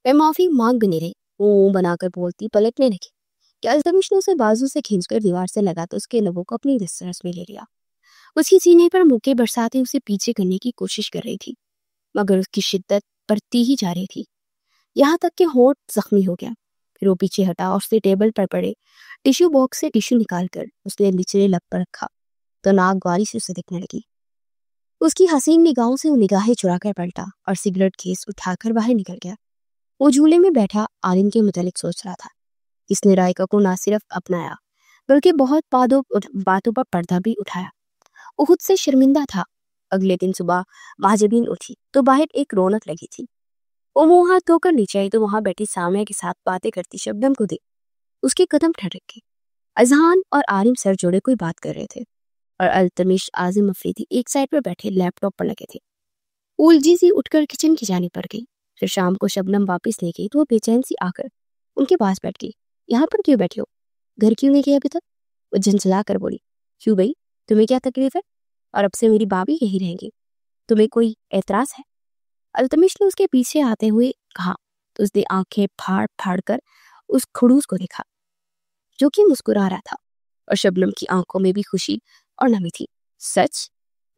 میں معافی مانگ بھی نہیں رہی، وہ بنا کر بولتی پلٹنے لگی کہ التمش نے اسے بازو سے کھینچ کر دیوار سے لگا تو اس کے لبوں کو اپنی دسترس میں لے لیا۔ اس کی سینے پر موقع برساتے اسے پیچھے کرنے کی کوشش کر رہی تھی، مگر اس کی شدت بڑھتی ہی جا رہی تھی، یہاں تک کہ ہونٹ زخمی ہو گیا۔ پھر وہ پیچھے ہٹا اور اس نے ٹیبل پر پڑے ٹیشو باکس سے ٹیشو نکال کر اس نے نچلے لب پر رکھا تو ناک گواری سے اسے دیکھنے لگی۔ اس کی حسین نگاہوں سے وہ نگاہیں چرا کر پلٹا اور سگریٹ کیس اٹھا کر باہر نکل گیا۔ وہ جھولے میں بیٹھا عالم کے متعلق سوچ رہا تھا۔ اس نے رائکا کو نہ صرف اپنایا بلکہ بہت باتوں پر پردہ بھی اٹھایا۔ وہ خود سے شرمندہ تھا۔ اگلے دن صبح مہاجبین اٹھی تو باہر ایک رونق لگی تھی۔ وہ منہ ہاتھ دھو کر نیچے آئی تو وہاں بیٹھی سامیہ کے ساتھ باتیں کرتی شبنم کو دیکھ اس کے قدم ٹھڑک گئے۔ اذہان اور عالم سر جوڑے کوئی بات کر رہے تھے اور التمش عازم افریدی ایک سائڈ پر بیٹھے لیپ ٹاپ پر لگے تھے۔ وہ الجھی سی اٹھ کر کچن کی جانب پڑ گئی۔ پھر شام کو شبنم واپس لے گئی تو وہ بے چین سی آ کر ان کے پاس بیٹھ گئی۔ یہاں پر کیوں بیٹھے ہو؟ گھر کیوں نہیں گئے ابھی تک؟ وہ جھنجھلا کر بولی، کیوں بھائی تمہیں کیا تکلیف ہے؟ اور اب سے میری بابی یہی رہیں گی، تمہیں کوئی اعتراض ہے؟ التمش نے اس کے پیچھے آتے ہوئے کہا تو اس نے آنکھیں پھاڑ پھاڑ کر اس خڑوس کو دیکھا جو کہ مسکرا رہا تھا، اور شبنم کی آنکھوں میں بھی خوشی اور نمی تھی۔ سچ؟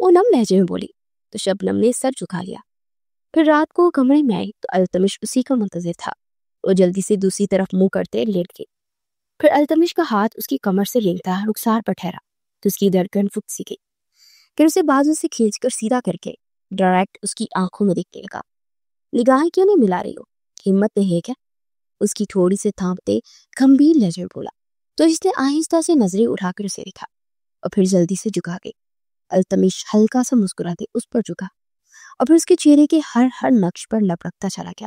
وہ نم لہجے میں بولی تو شبنم نے سر جھکا لیا۔ پھر رات کو کمرے میں آئی تو التمش اسی کا منتظر تھا۔ وہ جلدی سے دوسری طرف منہ کرتے لیٹ گئی۔ پھر التمش کا ہاتھ اس کی کمر سے رینگتا رخسار پر ٹھہرا تو اس کی دھڑکن رک سی گئی۔ پھر اسے بازو سے کھینچ کر سیدھا کر کے ڈائریکٹ اس کی آنکھوں میں دیکھنے لگا۔ نگاہیں کیوں نہیں ملا رہی ہو؟ ہمت نہیں ہے کیا؟ اس کی تھوڑی سے تھامتے گمبھیر لہجے میں بولا تو اس نے آہستہ سے نظریں اٹھا کر اسے دیکھا اور پھر جلدی سے جھکا گئی۔ التمش ہلکا سا مسکراتے اس پر جھکا اور پھر اس کے چہرے کے ہر نقش پر لب رکھتا چلا گیا۔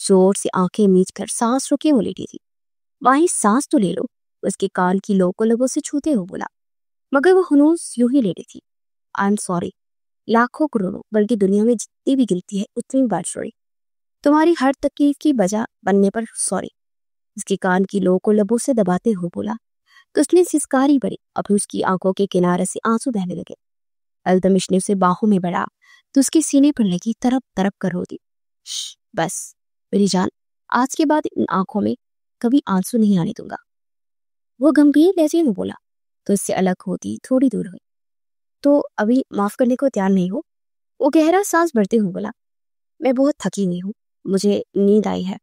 زور سے آنکھیں میچ کر سانس روکے وہ لیٹی تھی۔ وہیں سانس تو لے لو، اس کے کان کی لو کو لبوں سے چھوتے ہو بولا، مگر وہ ہنوز یوں ہی لیٹی تھی۔ آئی ایم سوری، لاکھوں کروڑوں بلکہ دنیا میں جتنی بھی گنتی ہے اتنی بار سوری، تمہاری ہر تکلیف کی وجہ بننے پر سوری۔ اس کے کان کی لو کو لبوں سے دباتے ہو بولا تو اس نے سسکاری بڑی اور پھر اس کی آنکھوں کے کنارے سے آنسو بہنے لگے۔ التمش نے اسے باہوں میں بڑھا تو اس کے سینے پر لگی تڑپ تڑپ کر رو دی۔ بس میری جان، آج کے بعد ان آنکھوں میں کبھی آنسو نہیں آنے دوں گا، وہ گمبھیر لہجے میں بولا تو اس سے الگ ہوتی تھوڑی دور ہوئی۔ تو ابھی معاف کرنے کو تیار نہیں ہو؟ وہ گہرا سانس بھرتے ہوئے بولا، میں بہت تھکی نہیں ہوں، مجھے نیند آئی ہے،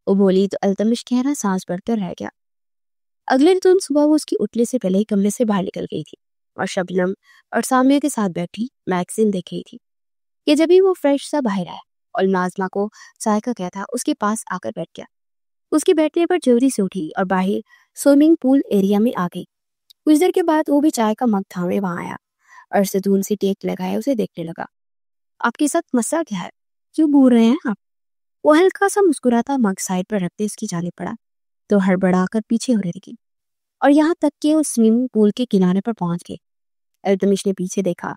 وہ بولی تو التمش گہرا سانس بھر کر رہ گیا۔ اگلے دن صبح وہ اس کی اٹھنے سے پہلے ہی کمرے سے باہر نکل گئی تھی اور شبنم اور سامیہ کے ساتھ بیٹھی میگزین دیکھ رہی تھی کہ جبھی وہ فریش سا باہر آیا اور نازمہ کو چائے کا کیا تھا اس کے پاس آ کر بیٹھ گیا۔ اس کے بیٹھنے پر جلدی سے اٹھی اور باہر سوئمنگ پول ایریا میں آ گئی۔ کچھ دیر کے بعد وہ بھی چائے کا مگ تھامے وہاں آیا اور ستون سے ٹیک لگائے اسے دیکھنے لگا۔ آپ کے ساتھ مسئلہ کیا ہے؟ کیوں بول رہے ہیں آپ؟ وہ ہلکا سا مسکراتا مگ سائڈ پر رکھتے اس کی جانب پڑا تو ہڑبڑا کر پیچھے ہو لگی اور یہاں تک کہ وہ سوئمنگ پول کے کنارے پر پہنچ گئے۔ التمش نے پیچھے دیکھا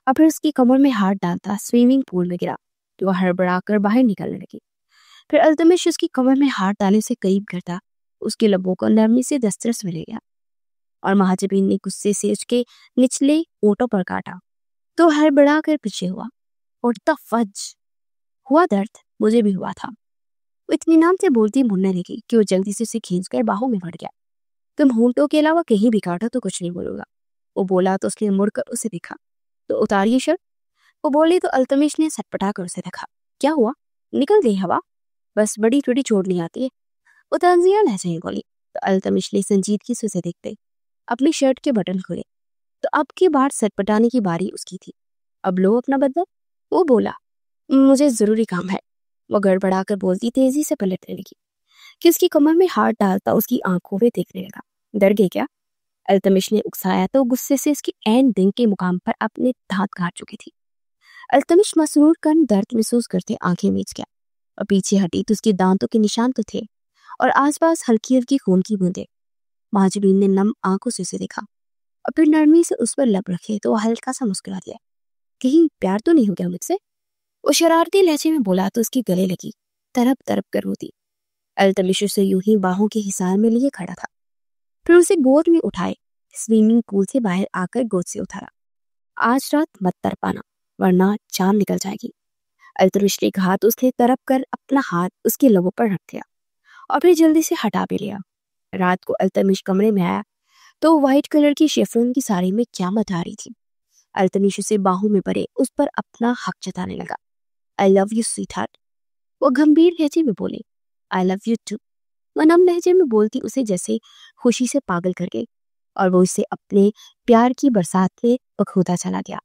اور پھر اس کی کمر میں ہاتھ ڈالتا سوئمنگ پول میں گرا تو وہ ہڑبڑا کر باہر نکلنے لگی۔ پھر التمش اس کی کمر میں ہاتھ ڈالنے سے قریب کرتا اس کے لبوں کو نرمی سے دسترس میں لے گیا اور مہاجبین نے غصے سے اس کے نچلے ہونٹوں پر کاٹا تو ہڑبڑا کر پیچھے ہوا۔ اٹھتا فج ہوا درد مجھے بھی ہوا تھا، وہ اطمینان سے بولتی مڑنے لگی کہ وہ جلدی سے اسے کھینچ کر باہوں میں بڑھ گیا۔ تم ہونٹوں کے علاوہ کہیں بھی کاٹا تو کچھ نہیں بولوں گا، وہ بولا تو اس نے مڑ کر اسے دیکھا تو اتاریے شرٹ، وہ بولی تو التمش نے سٹپٹا کر اسے دیکھا۔ کیا ہوا؟ نکل گئی ہوا؟ بس بڑی ٹوٹی چھوڑ نہیں آتی ہے، وہ تنزیہ لہجے میں بولی تو التمش نے سنجیدگی سے اسے دیکھتے اپنی شرٹ کے بٹن کھولے تو اب کی بار سٹپٹانے کی باری اس کی تھی۔ اب لو اپنا بدلا، وہ بولا مجھے ضروری کام ہے، وہ گڑبڑا کر بولتی تیزی سے پلٹنے لگی کہ اس کی کمر میں ہاتھ ڈالتا اس کی آنکھوں میں دیکھنے لگا۔ ڈر گئے کیا؟ التمش نے اکسایا تو غصے سے اس کی عین دن کے مقام پر اپنے دانت کاٹ چکی تھی۔ التمش مسرور کر درد محسوس کرتے آنکھیں میچ گیا اور پیچھے ہٹی تو اس کے دانتوں کے نشان تو تھے اور آس پاس ہلکی ہلکی خون کی بوندیں۔ مہاجبین نے نم آنکھوں سے اسے دیکھا اور پھر نرمی سے اس پر لب رکھے تو وہ ہلکا سا مسکرا دیا۔ کہیں پیار تو نہیں ہو گیا مجھ سے؟ وہ شرارتی لہجے میں بولا تو اس کے گلے لگی، تڑپ تڑپ کر روتی۔ التمش اسے یوں ہی باہوں کے حصار میں لیے کھڑا تھا، پھر اسے گود میں اٹھائے، سوئمنگ پول سے باہر آ کر گود سے اتارا۔ آج رات مت تڑ پانا ورنہ جان نکل جائے گی۔ التمش نے کہا تو اس نے تڑپ کر اپنا ہاتھ اس کے لبوں پر رکھ دیا اور پھر جلدی سے ہٹا بھی لیا۔ رات کو التمش کمرے میں آیا تو وائٹ کلر کی شیفرون کی ساڑی میں کیا مٹا رہی تھی۔ التمش اسے باہوں میں بھرے اس پر اپنا حق جتانے لگا۔ I love you sweetheart، وہ گمبھیر لہجے میں بولے۔ I love you too، وہ نم لہجے میں بولتی اسے جیسے خوشی سے پاگل کر گئی، اور وہ اسے اپنے پیار کی برسات میں بکھوتا چلا گیا۔